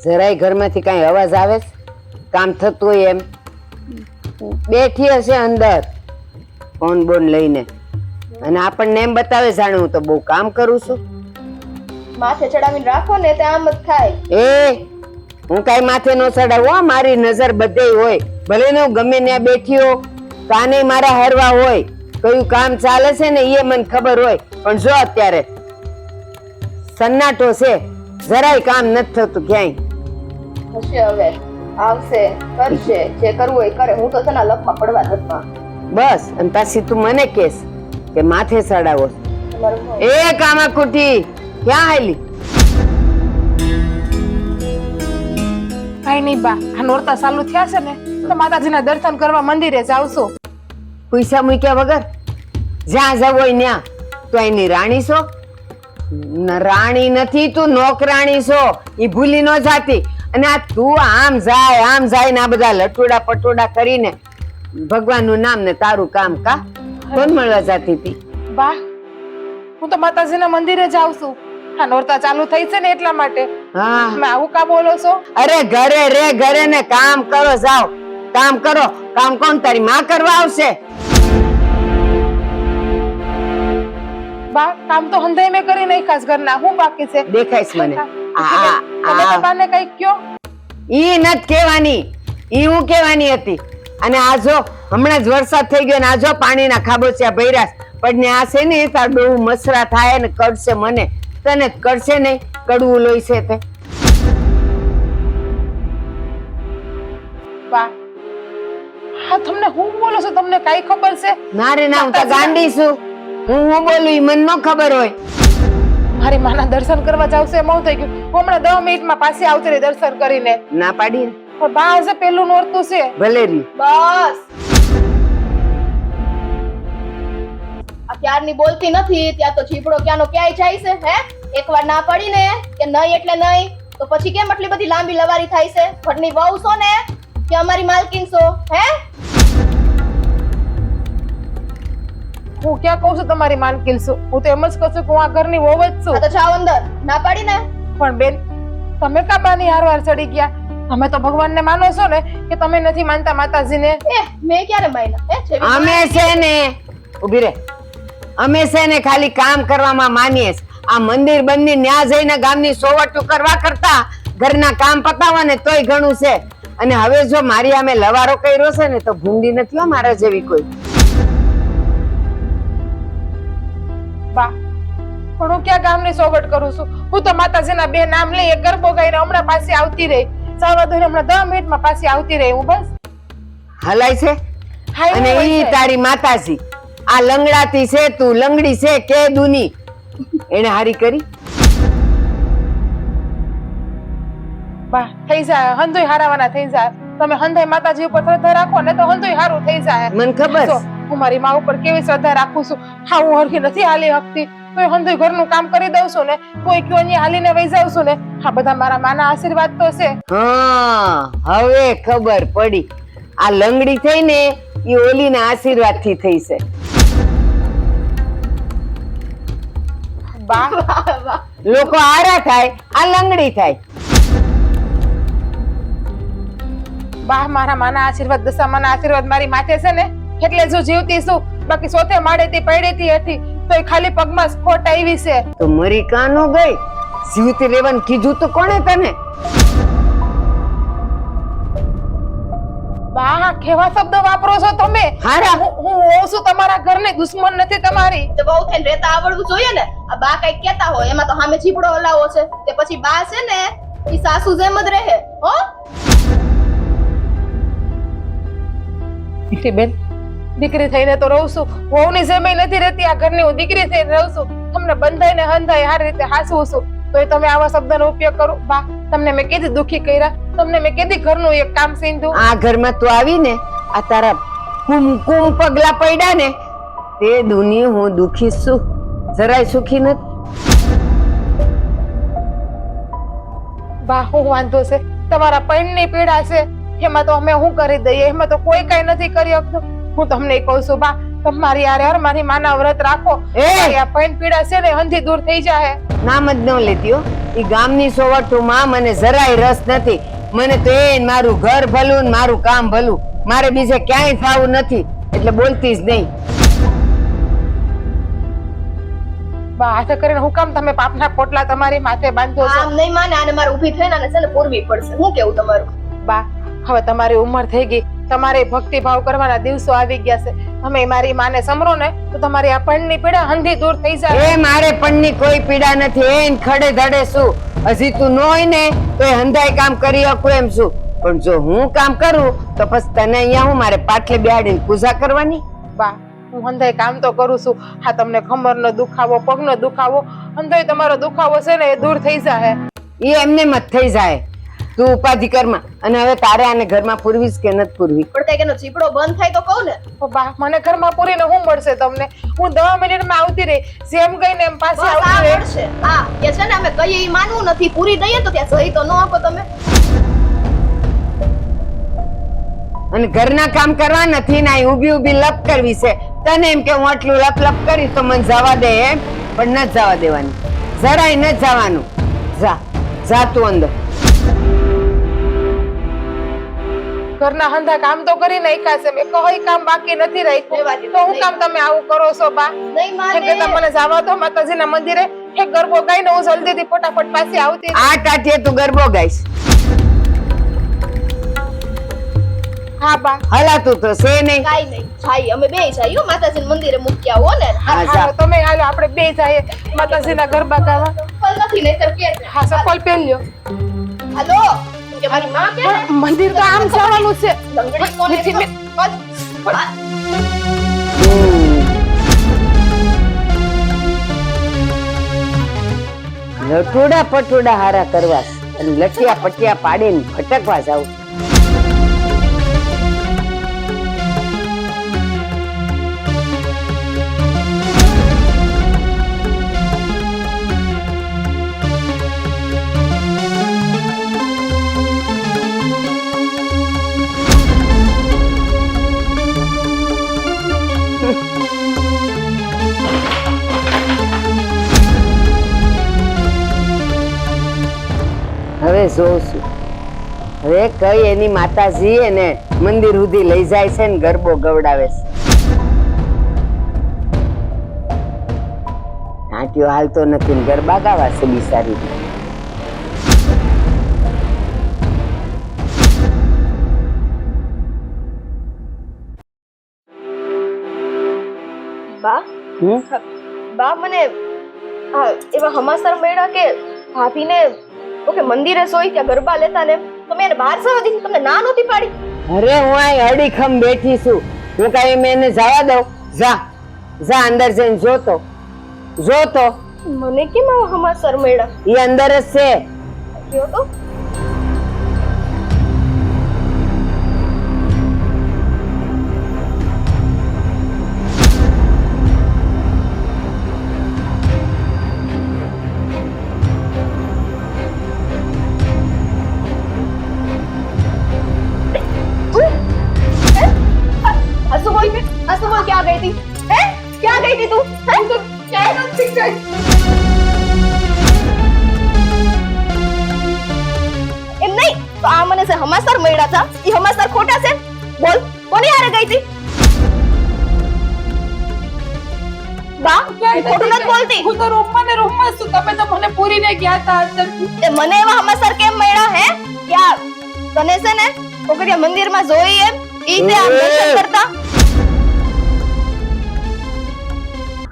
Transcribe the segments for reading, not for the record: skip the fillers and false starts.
જરાય ઘરમાંથી કઈ અવાજ આવે છે? કામ થતું હોય એમ? બેઠી હશે અંદર ફોન બોન લઈને અને આપણને એમ બતાવે જાણે હું તો બહુ કામ કરું છું. માથે ચડાવીને રાખો ને તે આમ જ થાય. હું કઈ માથે નો ચડાવું, મારી નજર બધે હોય, ભલે ને હું ગમે ત્યાં બેઠી હો, કાને મારા હરવા હોય, કયું કામ ચાલે છે ને એ મને ખબર હોય. પણ જો અત્યારે સન્નાટો છે, જરાય કામ નથી થતું ક્યાંય. હશે હવે, આવશે, કરશે, જે કરવું હોય કરે. હું તો તેના લપમાં પડવા નથી. બસ. અને પાછી તું મને કેસ કે માથે ચડાવો. એ કામાકુટી ક્યાં આયલી? કઈ નહીં બા, આ નોરતા ચાલુ થયા છે ને તો માતાજીના દર્શન કરવા મંદિરે જાવશો. પૈસા મૂક્યા વગર જ્યાં જવું હોય ત્યાં. તો એની રાણી છો? રાણી નથી, તું નોકરાણી છો. એ ભૂલી ન જાતી. અને આ તું આમ જાય ને આ બધા લટોડા પટોડા કરીને ભગવાનનું નામ ને તારું કામ કા કોણ મળવા જાતી હતી? બા, હું તો માતાજીના મંદિરે જાઉં છું. આ નોરતા ચાલુ થઈ છે ને એટલા માટે. હા, તમે આવું કા બોલો છો? અરે ઘરે ને કામ કરો, જાઓ કામ કરો. કામ કોણ તારી માં કરવા આવશે? બા, કામ તો હંધાઈ મેં કરી નાખ્યા ઘરના. હું બાકી છે? દેખાય છે મને. તમે તો બાને કઈ કયો? ઈ નત કેવાની, ઈ હું કેવાની હતી. અને આ જો હમણાં જ વરસાદ થઈ ગયો ને આ જો પાણીના ખાબોચિયા ભર્યા પણ આ છે ને તાર બહુ મસરા થાય ને કડશે મને. તને કડશે નહીં, કડવું લોહી છે તે. બા, હા તમને હું બોલો છો? તમને કઈ ખબર છે? ના રે ના, હું તો ગાંડી છું. હું બોલું ઈ મને ન ખબર હોય. મારી માના દર્શન કરવા જાવ છે એમ થઈ ગયું. હું હમણાં 10 મિનિટમાં પાછી આવતી રહી દર્શન કરીને. ના પાડી ને. પણ બા આજે પેલું નોરતું છે. ભલે રી. બસ, ક્યારની બોલતી નથી ત્યાં તો જીભડો ક્યાંનો ક્યાંય જાય છે. હે, એકવાર ના પડી ને કે નહીં એટલે નહીં, તો પછી કેમ આટલી બધી લાંબી લવારી થાય છે? ઘરની વહુ છો ને કે અમારી માલકીન છો? હે, હું ક્યાં કહું છું તમારી માનકીલ છું? હું તો એમ જ કહું છું કે હું આ ઘરની વહુ જ છું. આ તો જાઓ અંદર. ના પાડી ને. પણ બેન, તમે કા બાની હારવાર ચડી ગયા? તમે તો ભગવાનને માનો છો ને કે તમે નથી માનતા માતાજીને? મેં ક્યારે માન્યા? અમે છે ને ઉભી રે, અમે છે ને ખાલી કામ કરવામાં માનીએ. આ મંદિર બંદિર ન્યા જઈને ગામની સોવટું કરવા કરતા ઘરના કામ પતાવવા ને તોય ઘણું છે. અને હવે જો મારી આમે લવારો કર્યો છે ને તો ભૂંડી નથી હો મારા જેવી કોઈ. બા, પણ હું ક્યાં ગામની સોગટ કરું છું? હું તો માતાજીના 2 નામ લઈ એક ગરબો ગાઈને હમણાં પાછી આવતી રહી. ચાલવા દો હમણાં 10 મિનિટમાં પાછી આવતી રહી હું. બસ હલાય છે. અને ઈ તારી માતાજી આ લંગડાતી છે, તું લંગડી છે કે દુની એને હારી કરી. બા, થઈ જાય હંધોય હારાવાના થઈ જાય. તમે હંધાઈ માતાજી ઉપર શ્રદ્ધા રાખો ને તો હંધોય હારું થઈ જાય. મને ખબર જો, હું મારી માં ઉપર કેવી શ્રદ્ધા રાખું છું. હા, હું હરખી નથી હાલી શકતી તો હંધોય ઘરનું કામ કરી દઉં છું ને. કોઈ કયો અહીંયા હાલીને વહી જાઉં છું ને. હા, બધા મારા માના આશીર્વાદ તો છે. હા, હવે ખબર પડી. આ લંગડી થઈ ને ઈ ઓલીના આશીર્વાદ થી થઈ છે. બા, લોકો આરા થાય, આ લંગડી થાય. બા, મારા માના આશીર્વાદ દશામાના આશીર્વાદ મારી માથે છે ને એટલે જો જીવતી છું. બાકી સોથે માડેથી પડેતી હતી તો એ ખાલી પગમાં સ્કોટ આવી છે. તો મરી કાનો ગઈ? જીવતી રેવાનું કીધું તો કોણે તને? બા, કેવા શબ્દ વાપરો છો તમે? હારા. હું હોઉં છું તમારા ઘરની, દુશ્મન નથી તમારી. તો બહુ થઈને રહેતા આવડવું જોઈએ ને. આ બા કઈક કેતા હોય એમાં તો સામે જીભડો હલાવો છે. તે પછી બા છે ને ઈ સાસુ જેમ જ રહે. હો, બેન, દીકરી થઈને તો રહું છું. વહુની જેમેય નથી રહેતી આ ઘરની. હું દીકરી થઈને રહું છું. તમને બંધાઈને હંધાઈ હારી રીતે હાસવું છું તો તમે આવા શબ્દનો ઉપયોગ કરો? બા, તમને મેં કેદી દુખી કર્યા? તમને મેં કેદી ઘરનું એક કામ સીંધું? આ ઘરમાં તું આવી ને આ તારા કુમકુમ પગલા પડ્યા ને તે દુની હું દુખી છું, જરાય સુખી નથી. બા, હું વાંધો છે? તમારા પૈણની પીડા છે એમાં તો અમે શું કરી દઈએ? એમાં તો કોઈ કઈ નથી કરી શકતું. હું તમને કહું છું બા, તમારી યાર મારી માના વ્રત રાખો. આ પૈણ પીડા છે ને હંધી દૂર થઈ જાય. નામ જ ન લેતી હો. ઈ ગામની સોવઠુમાં મને જરાય રસ નથી. મને તો એ મારું ઘર ભલું ને મારું કામ ભલું, મારે બીજે ક્યાંય થાવું નથી, એટલે બોલતી જ નહીં. બા હાથે કરીને હું કામ તમે પાપના પોટલા તમારી માથે બાંધો છો? આમ નહીં માને, આને મારે ઊભી થઈને આને છે ને પૂરવી પડશે. શું કેવું તમારું? બા હવે તમારી ઉંમર થઈ ગઈ, તમારે ભક્તિભાવ કરવાના દિવસો આવી ગયા છે. તમે મારી માને સમરો ને તો તમારી આ પણની પીડા હંધી દૂર થઈ જાય. એ મારે પણની કોઈ પીડા નથી. એ ખડે ધડે શું, હજી તું ન હોય ને તો એ હંધાય કામ કરી શકું એમ શું, પણ જો હું કામ કરું તો પછી તને અહીંયા હું મારે પાટલે બેહાડીને પૂજા કરવાની? બા હું હંધાય કામ તો કરું છું. હા તમને કમરનો દુખાવો, પગનો દુખાવો, હંધાય તમારો દુખાવો છે ને એ દૂર થઈ જાય. એ એમને મત થઈ જાય. તું ઉપાધિ કરમાં. અને હવે તારે આને ઘરમાં પૂરવીશ કે નથી પૂરવી? પણ કઈક એનો ચીપડો બંધ થાય તો કહું ને. બા મને ઘરમાં પૂરીને શું મળશે તમને? હું 10 મિનિટમાં આવતી રહી, જેમ ગઈને એમ પાછી બસ આ આવતી રહી. મળશે. હા કે છે ને અમે કહીએ ઈ માનવું નથી, પૂરી દઈએ તો ત્યાં સહી તો ન આપો તમે. અને ઘરના કામ કરવા નથી ને ઊભી ઊભી લપ કરવી છે. તને એમ કે હું આટલું લપ લપ કરીશ તો મને જવા દે એમ, પણ નથી જવા દેવાની, જરાય નથી જવાનું. જા જા તું અંદર. ઘરના હંધા કામ તો કરી નાખ્યા છે, મેં કોઈ કામ બાકી નથી રાખ્યું. તો હું કામ તમે આવું કરો છો બા? નહીં માને. કે તમને જવા દો માતાજીના મંદિરે, એક ગરબો ગાઈને હું જલ્દીથી ફટાફટ પાછી આવતી રહી. આ ટાટીએ તું ગરબો ગાઈશ? હા બા હલાતું તો છે નહીં. કાઈ નહીં, જાય અમે બે જઈએ માતાજીના મંદિરે મૂકી આવો ને. હા જા. હા, તમે હાલો આપણે બે જઈએ માતાજીના ગરબા ગાવા. ચપ્પલ નથી નહીંતર કે છે. હા ચપ્પલ પહેરજો. હાલો કે મારી માં કે ને મંદિર તો આમ જવાનું છે. લંગડી કોને નીચે બસ. લટુડા પટુડા હારા કરવા અને લટિયા પટિયા પાડીને ભટકવા જાવ. હવે જોઉં છું, હવે કઈ એની માતાજી એને મંદિર સુધી લઈ જાય છે ને ગરબો ગવડાવે છે. આંટીઓ હાલતો નથી ને ગરબા ગાવા છે બિચારી. બા બા મને એવા હમાસર મળ્યા કે ભાભીને ઓકે મંદિરે સોઈ ત્યાં ગરબા લેતા ને તો મેં એને બહાર જવા દીધી, તમને ના નહોતી પાડી. અરે હું આ અડીખમ બેઠી છું, હું કઈ મેં એને જવા દઉં? જા જા અંદર જઈને જોતો જોતો. મને કેમ આવા હમાસર મળ્યા? એ અંદર જ છે. કયો તો क्या गई थी? हैं? क्या गई थी तू? हैं? तो क्या नहीं गई? एम नहीं तो आ मने से हमासर મળ્યા હતા, ઈ હમાસર ખોટા છે? બોલ કોની હારે ગઈ હતી? બા ખોટું નથી બોલતી. હું તો રૂમમાં છું, તમે તો મને પૂરીને ગયા હતા અંદરથી. તે મને એવા હમાસર કેમ મળ્યા હે? ક્યાં તને છે ને ઓકરિયા મંદિરમાં જોઈ એમ ઈ તે આમ દર્શન કરતા.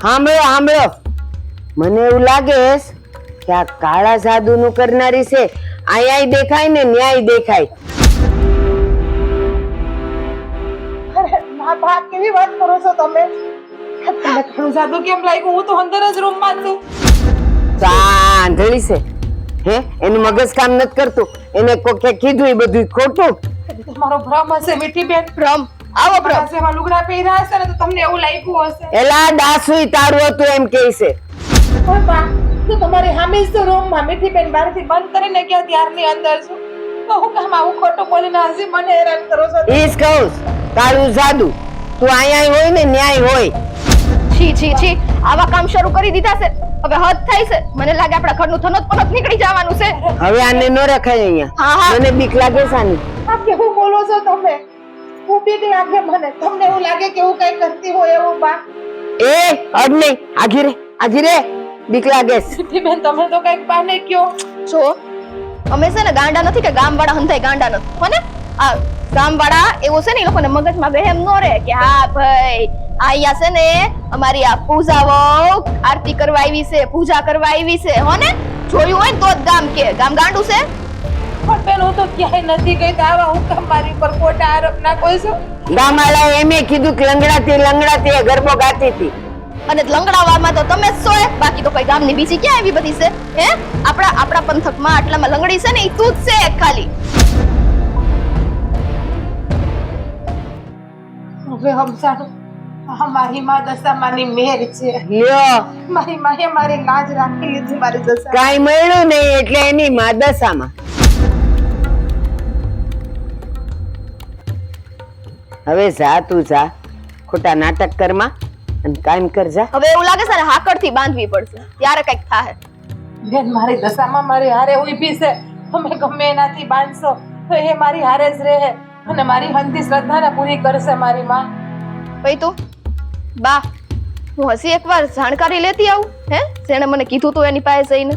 સાંભળો સાંભળો, મને એવું લાગે કે આ કાળા જાદુ નું કરનારી છે. અહીંયા દેખાય ને ન્યાય દેખાય. બા કેવી વાત કરો છો તમે? તમને ઘણું જાદુ કેમ લાગ્યું? હું તો અંદર જ રૂમમાં છું. આંધળી છે હે? એનું મગજ કામ નથી કરતું. એને કોકે કીધું એ બધું ખોટું. તમારો ભ્રમ હશે મીઠી બેન. ભ્રમ આવો ભ્રમ. એમાં લુગડા પહેર્યા હશે ને તો તમને એવું લાગ્યું હશે. એલા દાસુઈ તારું હતું એમ કે છે. ઓય બા તો તમારી હામી જ રૂમમાં મીઠી બેન બહારથી બંધ કરીને ગયા ત્યારની અંદર છું. તો હું કામ આવું ખોટું બોલીને હજી મને હેરાન કરો છો? ઈસ કહું તારું જાદુ. તું અહીંયા હોય ને ન્યાય હોય. છી છી છી આવા કામ શરૂ કરી દીધા છે. હવે હદ થાય છે. મને લાગે આપણા ઘરનું થનોત પનોત નીકળી જવાનું છે. હવે આને ન રખાય અહીંયા. હા હા મને બીક લાગે છે આની. આ કેવું બોલો છો તમે? હું બીક લાગે મને. તમને એવું લાગે કે હું કઈ કરતી હોય એવું બા? એ અડ નહીં, આઘી રે બીક લાગે છે. બેન તમે તો કઈક બાને કયો. જો અમે છે ને ગાંડા નથી કે ગામવાળા હંધાય ગાંડા નથી હો ને. આ ગામવાળા એવું છે ને, એ લોકોને મગજમાં વહેમ ન રહે કે હા ભાઈ અહીંયા છે ને અમારી આ પૂજાઓ આરતી કરવા આવી છે, પૂજા કરવા આવી છે હો ને. જોયું હોય ને તો જ ગામ કે ગામ ગાંડું છે. પણ બેન હું તો ક્યાંય નથી ગઈ તો આવા હું કામ મારી પર ખોટા આરોપ નાખો છો? ગામવાળાએ એમે કીધું કે લંગડાતી ગરબો ગાતી હતી. અને લંગડાવામાં તો તમે જ છો બાકી તો કોઈ ગામની બીજી ક્યાં એવી બધી છે હે? આપણા પંથકમાં આટલામાં લંગડી છે ને ઈ તું જ છે ખાલી. હવે સમજાણું આ મારી માં દશામાની મેર છે. લ્યો મારી માએ મારી લાજ રાખી લીધી મારી દશા. કાઈ મળ્યું નહીં એટલે એની માં દશામાં. હવે જા તું જા, ખોટા નાટક કરમાં અને કામ કર જા. હવે એવું લાગે છે ને હાકડથી બાંધવી પડશે ત્યારે કઈક થાય. બેન મારી દશામાં મારી હારે ઊભી છે. તમે ગમે એનાથી બાંધશો તો એ મારી હારે જ રહે અને મારી હંધી શ્રદ્ધાને પૂરી કરશે મારી માં. ભાઈ તું બા હું હસી એકવાર જાણકારી લેતી આવું હે? જેણે મને કીધું તું એની પાસે જઈને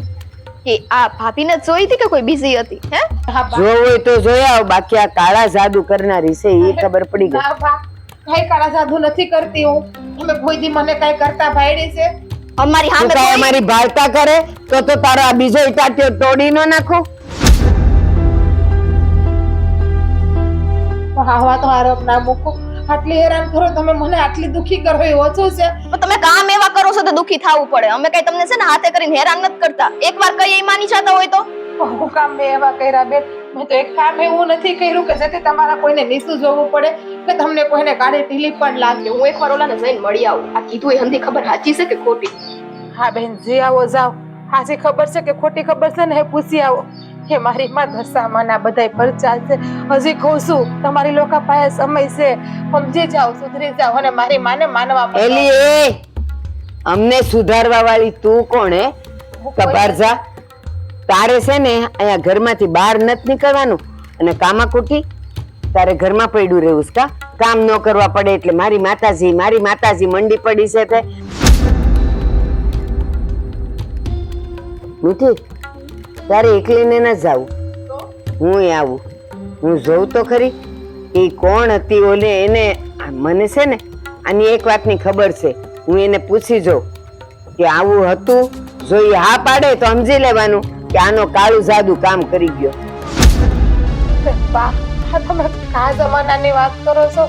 કે આ ભાભીને જ જોઈ હતી કે કોઈ બીજી હતી હે? હા બા. જો હોય તો જોઈ આવ, બાકી આ કાળા જાદુ કરનારી છે એ ખબર પડી ગઈ. ના બા કઈ કાળા જાદુ નથી કરતી હું. તમે કોઈ દી મને કઈ કરતા ભાઈડી છે? અમારી તું સામે કાંઈ થોડી- અમારી ભાળતા કરે તો તારો આ બીજો ઇટાટિયો તોડી ન નાખું. આવા તો આરોપ ના મૂકો. આટલી હેરાન કરો તમે મને, આટલી દુખી કરો એ ઓછું છે. પણ તમે કામ એવા કરો છો તો દુખી થવું પડે. અમે કઈ તમને છે ને હાથે કરીને હેરાન નથી કરતા. એકવાર કઈ એ માની જતા હોય તો હું કામ મેં એવા કર્યા બેન? મેં તો એક કામ એવું નથી કર્યું કે જેથી તમારા કોઈને નીચું જોવું પડે કે તમને કોઈને ગાડી ઢીલી પણ લાગે. હું એકવાર ઓલાને જઈને મળી આવું. આ કીધું એ હંધી ખબર સાચી છે કે ખોટી? હા બેન જે આવો જાઓ. હાજી ખબર છે કે ખોટી ખબર છે ને એ પૂછી આવો. કે મારી માં દશામાના બધાય પરચા છે. હજી કહું છું તમારી લોકો પાસે સમય છે, સમજી જાઓ, સુધરી જાઓ અને મારી માને માનવા માંડો. એલી એ અમને સુધારવા વાળી તું કોણ હે? કબાર જા. તારે છે ને અહીંયા ઘરમાંથી બહાર નથી નીકળવાનું અને કામાકુટી તારે ઘરમાં પડ્યું રહેવું છે કા? કામ ન કરવા પડે એટલે મારી માતાજી મંડી પડી છે તે. મીઠી તારે એકલીને ન જાવું, હું આવું. હું જોઉં તો ખરી એ કોણ હતી ઓલે. એને મને છે ને આની એક વાતની ખબર છે. હું એને પૂછી જોઉં કે આવું હતું. જો એ હા પાડે તો સમજી લેવાનું કે આનો કાળું જાદુ કામ કરી ગયો. બા આ તમે કા જમાનાની વાત કરો છો?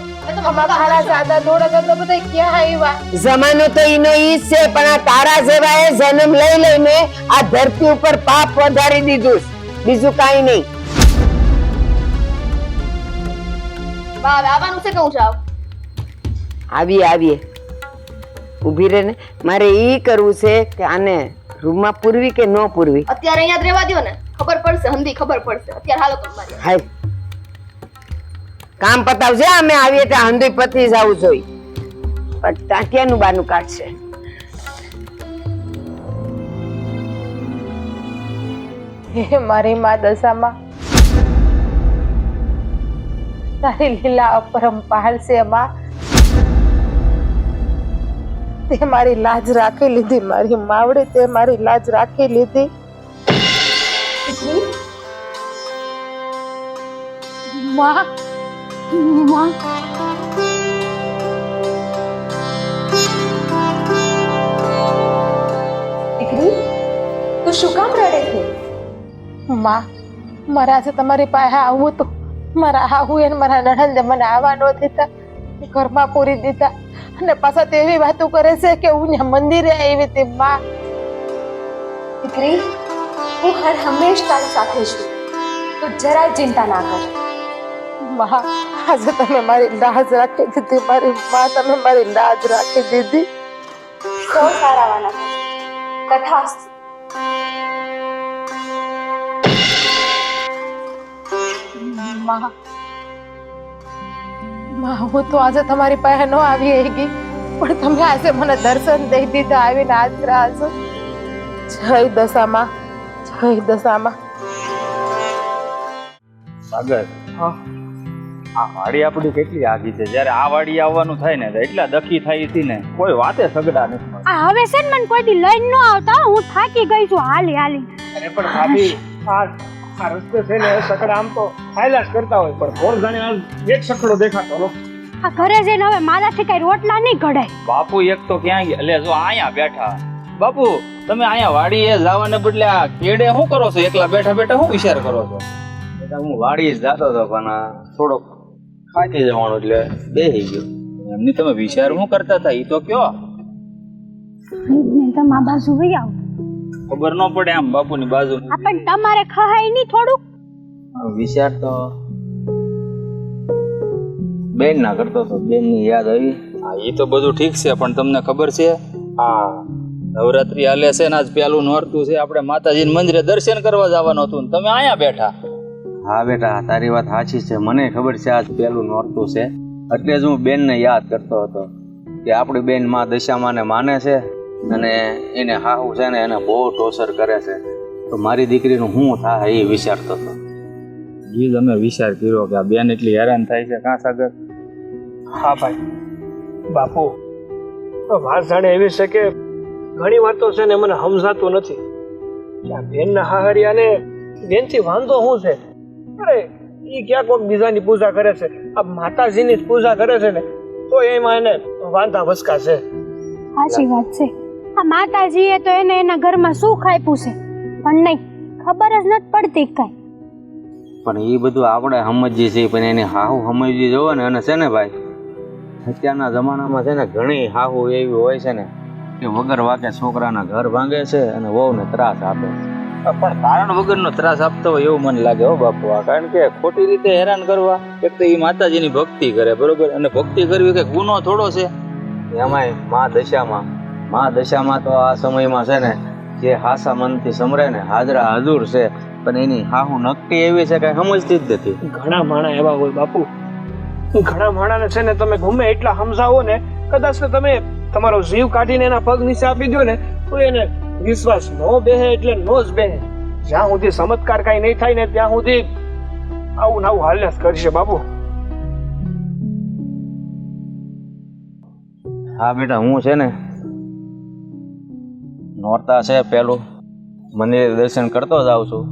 આમાં કાળા જાદા ધોળા જાદા બધા ક્યાં આવ્યા? જમાનો તો ઈનો ઈ જ છે, પણ આ તારા જેવાએ જન્મ લઈ લઈને આ ધરતી ઉપર પાપ વધારી દીધું છે. બીજું કાંઈ નહીં. બા હવે આવવાનું છે કે હું જાઉં? આવીએ ઊભી રહે ને. મારે ઈ કરવું છે કે આને રૂમમાં પૂરવી કે ન પૂરવી. અત્યારે અહીંયા જ રહેવા દ્યો ને, ખબર પડશે હંધી ખબર પડશે. અત્યારે હાલો તમારી હાય કામ પતાવજે. અમે આવીએ ત્યાં હંધી પતી જવું જોઈએ. પણ ટાંટિયાનું બાનું કાઢશે. હે મારી માં દશામાં, તારી લીલા અપરંપાર છે માં. તે મારી લાજ રાખી લીધી, મારી માવડી તે મારી લાજ રાખી લીધી. માં માં દીકરી તું શું કામ રડે છે? માં મારા આજે તમારી પાસે આવું તો મારા હાહુ અને મારા નણંદે મને આવવા ન દીધા, ઘરમાં પૂરી દીધા અને પાછા તો એવી વાતો કરે છે કે હું ત્યાં મંદિરે આવી હતી. માં દીકરી હું હર હંમેશ તારી સાથે છું, તું જરાય ચિંતા ના કર. માં આજે તમે મારી લાજ રાખી દીધી, મારી માં તમે મારી લાજ રાખી દીધી. સૌ સારા વાના તથાસ્તુ. માં હું તો આજે તમારી પાસે ન આવી ગઈ, પણ તમે આજે મને દર્શન દઈ દીધા આવીને આશરા છો. જય દશામાં, જય દશામાં. સાગર, આ વાડી આપણી કેટલી આઘી છે. જ્યારે આ વાડી આવવાનું થાય ને તો એટલા દખી થાય છે ને કોઈ વાતે સગડા નથી મળતા. આ હવે છે ને મને કોઈ દી લઈને ન આવતા હો. હું થાકી ગઈ છું હાલી હાલી. અરે પણ ભાભી આ રસ્તે છે ને સકડા આમ તો હાયલા જ કરતા હોય પણ કોણ જાણે આ એક સકડો દેખાતો નો. આ ઘરે જઈને હવે મારાથી કઈ રોટલા નહીં ઘડાય. બાપુ એક તો ક્યાં ગયા? એટલે જો અહીંયા બેઠા. બાપુ તમે અહીંયા વાડીએ જવાને બદલે આ કેડે શું કરો છો? એકલા બેઠા બેઠા શું વિચાર કરો છો? હું વાડી જ જતો હતો પણ થોડોક ખાતી જવાનું એટલે બેસી ગયો. એમની તમે વિચાર શું કરતા હતા એ તો કયો. તો મા બાજુ વહી આવ. ખબર ન પડે આમ બાપુની બાજુ. પણ તમારે ખહાય નહીં થોડુંક? વિચાર તો બેન ના કરતો હતો. બેન ની યાદ આવી. હા એ તો બધું ઠીક છે પણ તમને ખબર છે આ નવરાત્રી હાલે છે ને આજ પેલું નોરતું છે. આપણે માતાજીના મંદિરે દર્શન કરવા જવાનું હતું ને તમે અહીંયા બેઠા. હા બેટા તારી વાત સાચી છે. મને ખબર છે આજ પેલું નોરતું છે એટલે જ હું બેનને યાદ કરતો હતો કે આપણી બેન માં દશામાને માને છે અને એને હાહુ છે ને એને બહુ ટોર્ચર કરે છે. તો મારી દીકરીનું શું થાય એ વિચારતો હતો. એ જ અમે વિચાર કર્યો કે આ બેન એટલી હેરાન થાય છે. કાં સાગર? હા ભાઈ, બાપુ તો વાત જાણે એવી છે કે ઘણી વાર તો છે ને મને સમજાતું નથી કે આ બેનના હાહરિયાને બેનથી વાંધો શું છે. અરે એ ક્યાં કોઈક બીજાની પૂજા કરે છે, આ માતાજીની જ પૂજા કરે છે ને તો એમાં એને વાંધા વસકા છે. સાચી વાત છે. આ માતાજીએ તો એને એના ઘરમાં સુખ આપ્યું છે પણ નહીં ખબર જ નથી પડતી કઈ. પણ એ બધું આપણે સમજીએ છીએ પણ એની હાહુ સમજવી જોવે ને. અને છે ને ભાઈ અત્યારના જમાનામાં છે ને ઘણી હાહુ એવી હોય છે ને કે વગર વાકે છોકરાના ઘર ભાંગે છે અને વહુને ત્રાસ આપે છે. પણ કારણ વગરનો ત્રાસ આપતો હોય એવું મને લાગે હો બાપુ. આ કારણ કે ખોટી રીતે હેરાન કરવા. એક તો એ માતાજીની ભક્તિ કરે બરોબર, અને ભક્તિ કરવી કે ગુનો થોડો છે. એમાંય મા દશામાં તો આ સમયમાં છે ને જે હાસા મનથી સમરે ને હાજરા હાજુર છે પણ એની હાહુ નક્કી એવી છે કઈ સમજતી જ નથી. ઘણા માણા એવા હોય બાપુ. ઘણા માણાને છે ને તમે ગમે એટલા સમજાવો ને કદાચ તો તમે તમારો જીવ કાઢીને એના પગ નીચે આપી દો ને તો એને વિશ્વાસ નો બેહે એટલે નો જ બેહે. જ્યાં સુધી ચમત્કાર કઈ નહીં થાય ને ત્યાં સુધી આવું નવું હાલ્યા જ કરશે બાપુ. હા બેટા હું છે ને નોરતા છે પેલું મંદિર દર્શન કરતો જ આવું છું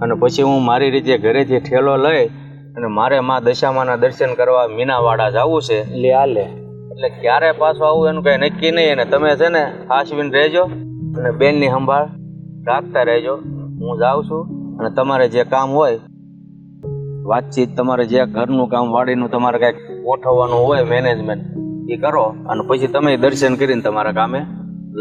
અને પછી હું મારી રીતે ઘરેથી ઠેલો લઈ અને મારે માં દશામાના દર્શન કરવા મીનાવાડા જવું છે. લે એટલે ક્યારે પાછું આવું એનું કઈ નક્કી નહીં. અને તમે છે ને હાસવીને રહેજો અને બેનની સંભાળ રાખતા રહેજો. હું જાઉં છું અને તમારે જે કામ હોય વાતચીત, તમારે જે ઘરનું કામ વાડીનું તમારે કંઈક ગોઠવવાનું હોય મેનેજમેન્ટ એ કરો અને પછી તમે દર્શન કરીને તમારા કામે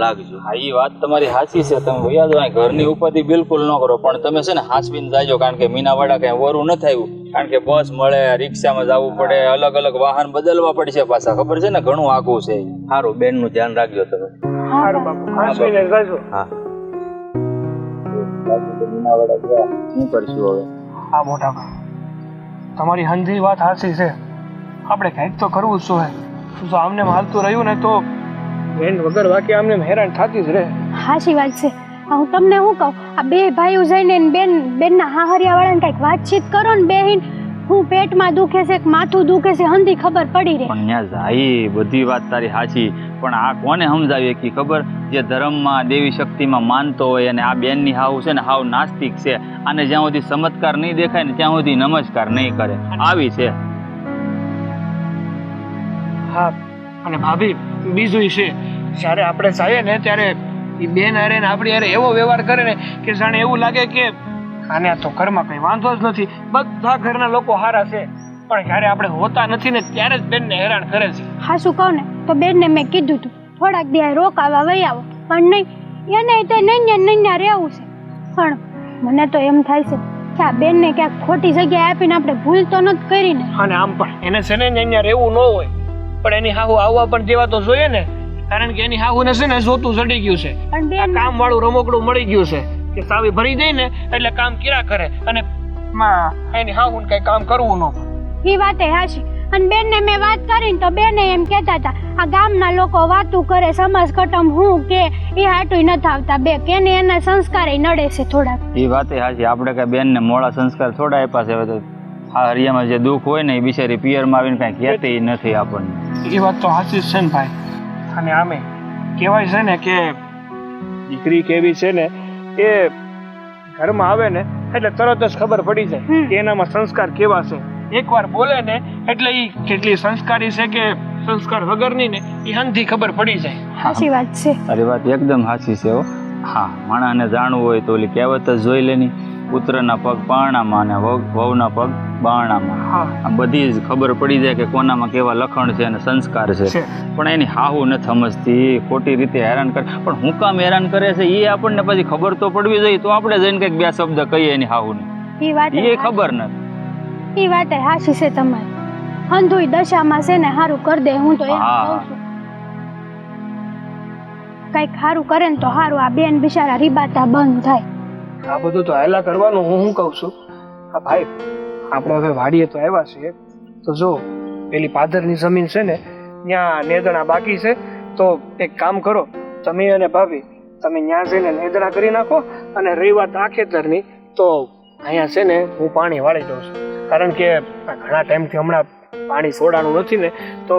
લાગજો. હા એ વાત તમારી સાચી છે. તમે ભૈયા તો ઘરની ઉપાધિ બિલકુલ ન કરો પણ તમે છે ને હાસવીને જાજો કારણ કે મીનાવાડા કઈ વરું ન થયું. કારણ કે બસ મળે, રિક્ષામાં જવું પડે, અલગ અલગ વાહન બદલવા પડશે પાછા. ખબર છે ને ઘણું આઘું છે. સારું બેનનું ધ્યાન રાખજો તમે. સારું બાપુ, ખાસ કરીને જાજો. હા મીનાવાડા ગયા શું કરશું હવે? હા મોટા ભાઈ, તમારી હંધી વાત સાચી છે. આપણે કંઈક તો કરવું જ જોઈએ. જો આમને હાલતું રહ્યું ને તો બેન વગર વાકે આમને હેરાન થતી જ રહે. સાચી વાત છે. હું તમને શું કહું, આ બે ભાઈઓ જઈને બેનના હાહરિયા વાળાને કઈક વાતચીત કરો ને બેહીન. હું પેટમાં દુખે છે કે માથું દુખે છે હંધી ખબર પડી રહે. પણ ત્યાં જાય બધી વાત તારી સાચી પણ આ કોને સમજાવીએ કે ખબર? જે ધર્મમાં દેવી શક્તિમાં માનતો હોય અને આ બેનની હાવ છે ને હાવ નાસ્તિક છે. આને જ્યાં સુધી ચમત્કાર નહીં દેખાય ને ત્યાં સુધી નમસ્કાર નહીં કરે. આવી છે. હા અને ભાભી બીજું છે, જ્યારે આપણે જઈએ ને ત્યારે એ બેન હારે ને આપણી હારે એવો વ્યવહાર કરે ને કે જાણે એવું લાગે કે આને તો ઘરમાં કઈ વાંધો જ નથી, બધા ઘરના લોકો હારા છે. પણ જ્યારે આપણે હોતા નથી ને ત્યારે જ બેનને હેરાન કરે છે. હા શું કહું ને તો બેનને મેં કીધું તું થોડાક દિવસ રોકાવા વહી આવો પણ નહીં, એને તે નૈયા રહેવું છે. પણ મને તો એમ થાય છે કે આ બેનને ક્યાંક ખોટી જગ્યાએ આપીને આપણે ભૂલ તો નથી કરી ને. અને આમ પણ એને છે ને અહીંયા રહેવું ન હોય પણ એની હાહુ આવવા પણ જેવા તો જોઈએ ને. કારણ કે એની હાહુને છે ને જોતું ચડી ગયું છે. પણ બેન કામ વાળું રમકડું મળી ગયું છે કે સાવી ભરી દે ને એટલે કામ કર્યા કરે અને એની હાહુને કઈ કામ કરવું ન પડે. એ વાતે હાચી. અને બેનને મેં વાત કરીને તો બેને એમ કહેતા હતા આ ગામના લોકો વાતું કરે સમાજ કટમ હું કે એ હાટુય નથી આવતા બે કેને એના સંસ્કારે નડે છે થોડાક. એ વાતે સાચી, આપણે કઈ બેનને મોડા સંસ્કાર થોડા આપ્યા છે. હવે તો આ હરિયામાં જે દુઃખ હોય ને એ બિચારી પિયરમાં આવીને કાંઈ કહેતી નથી આપણને. એ વાત તો સાચી જ છે ને ભાઈ. અને આમે કહેવાય છે ને કે દીકરી કેવી છે ને એ ઘરમાં આવે ને એટલે તરત જ ખબર પડી જાય કે એનામાં સંસ્કાર કેવા છે. એકવાર બોલે ને એટલે એ કેટલી સંસ્કારી છે કે સંસ્કાર વગરની ને એ હંધી ખબર પડી જાય. સાચી વાત છે. તારી વાત એકદમ સાચી છે હો. હા, માણસને જાણવું હોય તો ઓલી કહેવત જ જોઈ લેની, પુત્રના પગ પારણામાં અને વહુના પગ બારણામાં. હા, આ બધી જ ખબર પડી જાય કે કોનામાં કેવા લખણ છે અને સંસ્કાર છે. પણ એની હાહુ નથી સમજતી, ખોટી રીતે હેરાન કરે. પણ હું કામ હેરાન કરે છે એ આપણને પછી ખબર તો પડવી જોઈએ, તો આપણે જઈને કંઈક બે શબ્દ કહીએ એની હાહુને. એ વાત એ ખબર નથી. એ વાત સાચી છે તમારી. અંધુય દશામાં છે ને સારું કરી દે. હું તો એમ કહું છું કઈક સારું કરે ને તો સારું. આ બેન બિચારા રીબાતા બંધ થાય. આ બધું તો હેલા કરવાનું હું કહું છું. હા ભાઈ, આપણે હવે વાડીએ તો આવ્યા છીએ તો જો પેલી પાદરની જમીન છે ને ત્યાં નેદણા બાકી છે. તો એક કામ કરો, તમે અને ભાભી તમે ત્યાં જઈને નેદણા કરી નાખો. અને રહી વાત આ ખેતરની તો અહીંયા છે ને હું પાણી વાળી દઉં છું. કારણ કે આ ઘણા ટાઈમથી હમણાં પાણી છોડાનું નથી ને, તો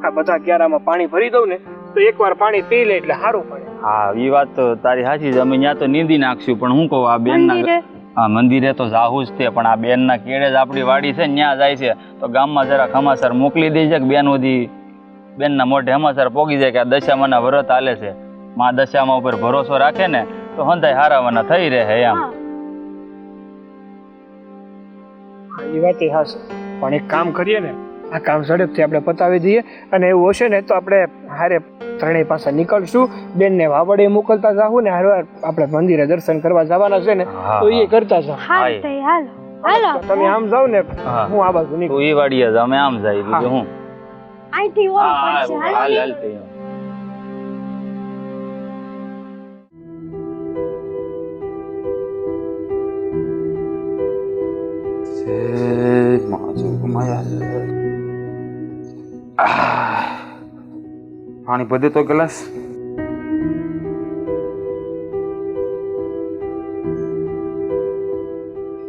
આ બધા ક્યારામાં પાણી ભરી દઉં ને તો એકવાર પાણી પી લે એટલે સારું પડે. હા, એ વાત તો તારી સાચી છે. અમે ત્યાં તો નીંદી નાખશું. પણ હું કહું આ બેનના હા મંદિરે તો જાવું જ તે, પણ આ બેનના કેળે જ આપણી વાડી છે ને ત્યાં જાય છે તો ગામમાં જરા હમાસર મોકલી દેજે કે બેન સુધી બેનના મોઢે હમાસર પોગી જાય કે આ દશામાના વ્રત હાલે છે. માં દશામા ઉપર ભરોસો રાખે ને તો હંધાય હારાવાના થઈ રહે એમ. એ વાત એ હાશે. પણ એક કામ કરીએ ને, આ કામ ઝડપથી આપણે પતાવી દઈએ. અને એવું હશે ને તો આપણે હારે ત્રણેય પાસે નીકળશું. બેનને વાવડે મોકલતા જાવું ને હારે આપણે મંદિરે દર્શન કરવા જવાના છે ને તો એ કરતા જાવ. હાલ તો હાલો હાલો. તમે આમ જાવ ને હું આ બાજુ નીકળું. તું એ વાડીએ જા, અમે આમ જાય બીજું હું. અહીંથી ઓમ પડશે. હાલો હાલ ને. હાલ તે. પાણી પધે તો ગ્લાસ.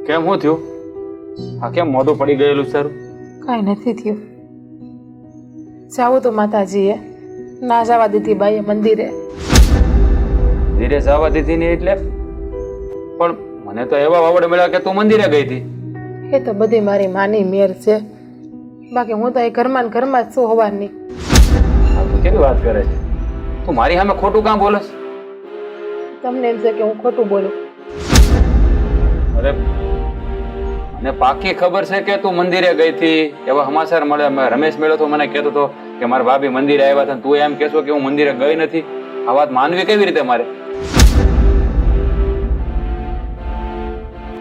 કેમ શું થયું? હા, કેમ મોઢું પડી ગયેલું સારું? કાંઈ નથી થયું. જાવું તો માતાજીએ ના જવા દીધી બાઈએ મંદિરે. ધીરે જવા દીધી ને એટલે? પણ મને તો એવા વાવડ મળ્યા કે તું મંદિરે ગઈ હતી. એ તો બધી મારી માની મેર છે. બાકી હું તો એ ઘરમાં ને ઘરમાં જ છું હોવાની. તું કેવી વાત કરે છે? તું મારી સામે ખોટું કામ બોલસ? તમને એમ છે કે હું ખોટું બોલું? અરે મને પાકી ખબર છે કે તું મંદિરે ગઈ હતી. એવા સમાચાર મળ્યા. રમેશ મળ્યો તો મને કહેતો હતો કે મારા ભાભી મંદિરે આવ્યા હતા. તું એમ કહેશો કે હું મંદિરે ગઈ નથી? આ વાત માનવી કેવી રીતે મારે?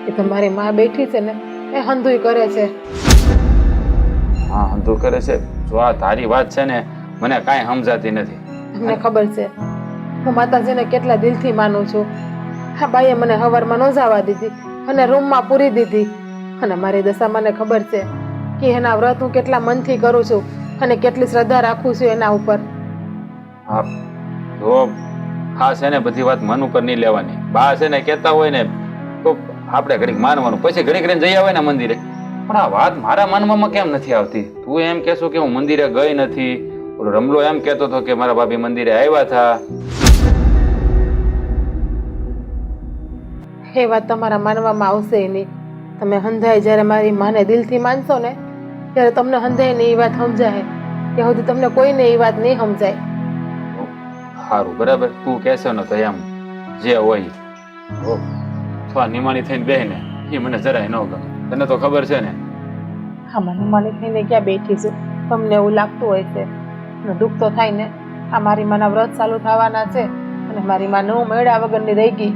એ તો મારી માં બેઠી છે ને એ હંધુય કરે છે. હા, હંધુ કરે છે. જો આ તારી વાત છે ને મને કાંઈ સમજાતી નથી. તમને ખબર છે હું માતાજીને કેટલા દિલથી માનું છું. હા, બાઈએ મને હવારમાં ન જવા દીધી અને રૂમમાં પૂરી દીધી. અને મારી દશામાને ખબર છે કે એના વ્રત હું કેટલા મનથી કરું છું અને કેટલી શ્રદ્ધા રાખું છું એના ઉપર. હા, જો હા છે ને બધી વાત મન ઉપર નહીં લેવાની. બા છે ને કહેતા હોય ને તો આપણે ઘડીક માનવાનું, પછી ઘડીક રહીને જઈ આવે ને મંદિરે. પણ આ વાત મારા માનવામાં કેમ નથી આવતી? તું એમ કહેશો કે હું મંદિરે ગઈ નથી. ઓલો રમલો એમ કહેતો હતો કે મારા ભાભી મંદિરે આવ્યા હતા. એ વાત તમારા માનવામાં આવશે નહીં. તમે હંધાઈ જ્યારે મારી માને દિલથી માનશો ને ત્યારે તમને હંધાઈને એ વાત સમજાય. ત્યાં સુધી તમને કોઈને એ વાત નહીં સમજાય. સારું, બરાબર. તું કહેશો ને તો એમ જે હોય. તો આ નિમાણી થઈને બે ને એ મને જરાય ન ગમે. તને તો ખબર છે ને. હા, મને માની થઈને ક્યાં બેઠી છું. તમને એવું લાગતું હોય છે. દુઃખ તો થાય ને. આ મારી માના વ્રત ચાલુ થવાના છે અને મારી માં હું મેળા વગરની રહી ગઈ.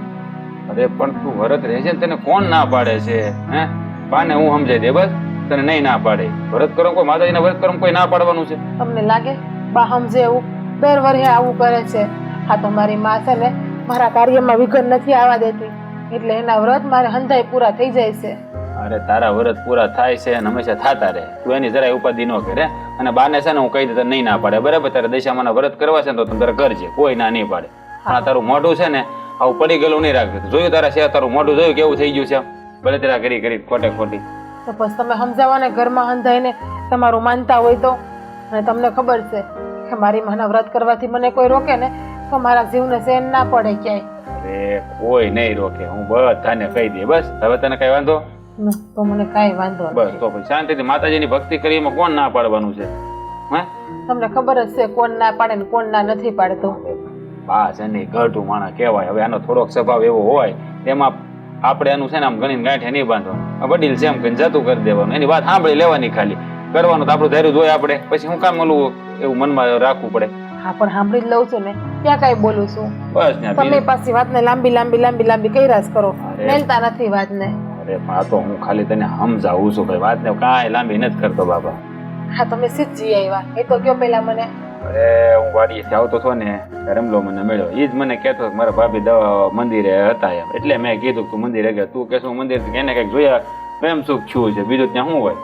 અરે પણ તું વ્રત રહેશે ને તને કોણ ના પાડે છે? હે, બાને હું સમજાઈ દે બસ. તને નહીં ના પાડે. વ્રત કરો કોઈ માતાજીના વ્રત કરો કોઈ ના પાડવાનું છે? તમને લાગે બા સમજે એવું? દર વર્ષે આવું કરે છે. હા, તો મારી માં છે ને મારા કાર્યમાં વિઘન નથી આવવા દેતી એટલે એના વ્રત મારે હંધાઈ પૂરા થઈ જાય છે. અરે તારા વરત પૂરા થાય છે અને હંમેશા થતા રહે. તું એની જરાય ઉપાધિ ન કરે. અને બાને છે ને હું કહી દે નહીં ના પાડે, બરાબર? તારે દશામાના વ્રત કરવા છે ને તો તું તારે કરજે, કોઈ ના નહીં પાડે. પણ આ તારું મોઢું છે ને આવું પડી ગયેલું નહીં રાખતું. જોયું તારા છે તારું મોઢું જોયું કેવું થઈ ગયું છે? ભલે તારા કરી ખોટે ખોટી. તો પછી તમે સમજાવો ને, ઘરમાં હંધાઈને તમારું માનતા હોય તો. અને તમને ખબર છે કે મારી માના વ્રત કરવાથી મને કોઈ રોકે ને તો મારા જીવને સહેન ના પડે ક્યાંય. અરે કોઈ નહીં રોકે, હું બધાને કહી દે. બસ હવે તને કઈ વાંધો? તો મને કાંઈ વાંધો બસ નથી. તો પછી શાંતિથી માતાજીની ભક્તિ કરી એમાં કોણ ના પાડવાનું છે? હે તમને ખબર જ છે કોણ ના પાડે ને કોણ ના નથી પાડતું. બા છે ને ગઢું માણસ કહેવાય. હવે આનો થોડોક સ્વભાવ એવો હોય તેમાં આપણે એનું છે ને આમ ગણીને ગાંઠે નહીં બાંધવાનું. વડીલ છે એમ કહીને જતું કરી દેવાનું, એની વાત સાંભળી લેવાની, ખાલી કરવાનું તો આપણું ધૈર્ય હોય. આપણે પછી હું કામ ઓલું એવું મનમાં રાખવું પડે? હા પણ સાંભળી જ લઉં છું ને, ક્યાં કાંઈ બોલું છું. બસ ને તમે પાછી વાતને લાંબી કર્યા જ કરો, મેલતા નથી વાતને. અરે પણ આ તો હું ખાલી તને સમજાવું છું ભાઈ, વાતને કાંઈ લાંબી નથી કરતો બાબા. હા તમે સીધી આવ્યા એ તો કયો પેલા મને. અરે હું વાડીએથી આવતો હતો ને રમલો મને મળ્યો. એ જ મને કહેતો મારા ભાભી મંદિરે હતા એમ. એટલે મેં કીધું તું મંદિરે ગયા, તું કહેશું મંદિર એને કંઈક જોયા પ્રેમ સુખ છું છે, બીજું ત્યાં શું હોય?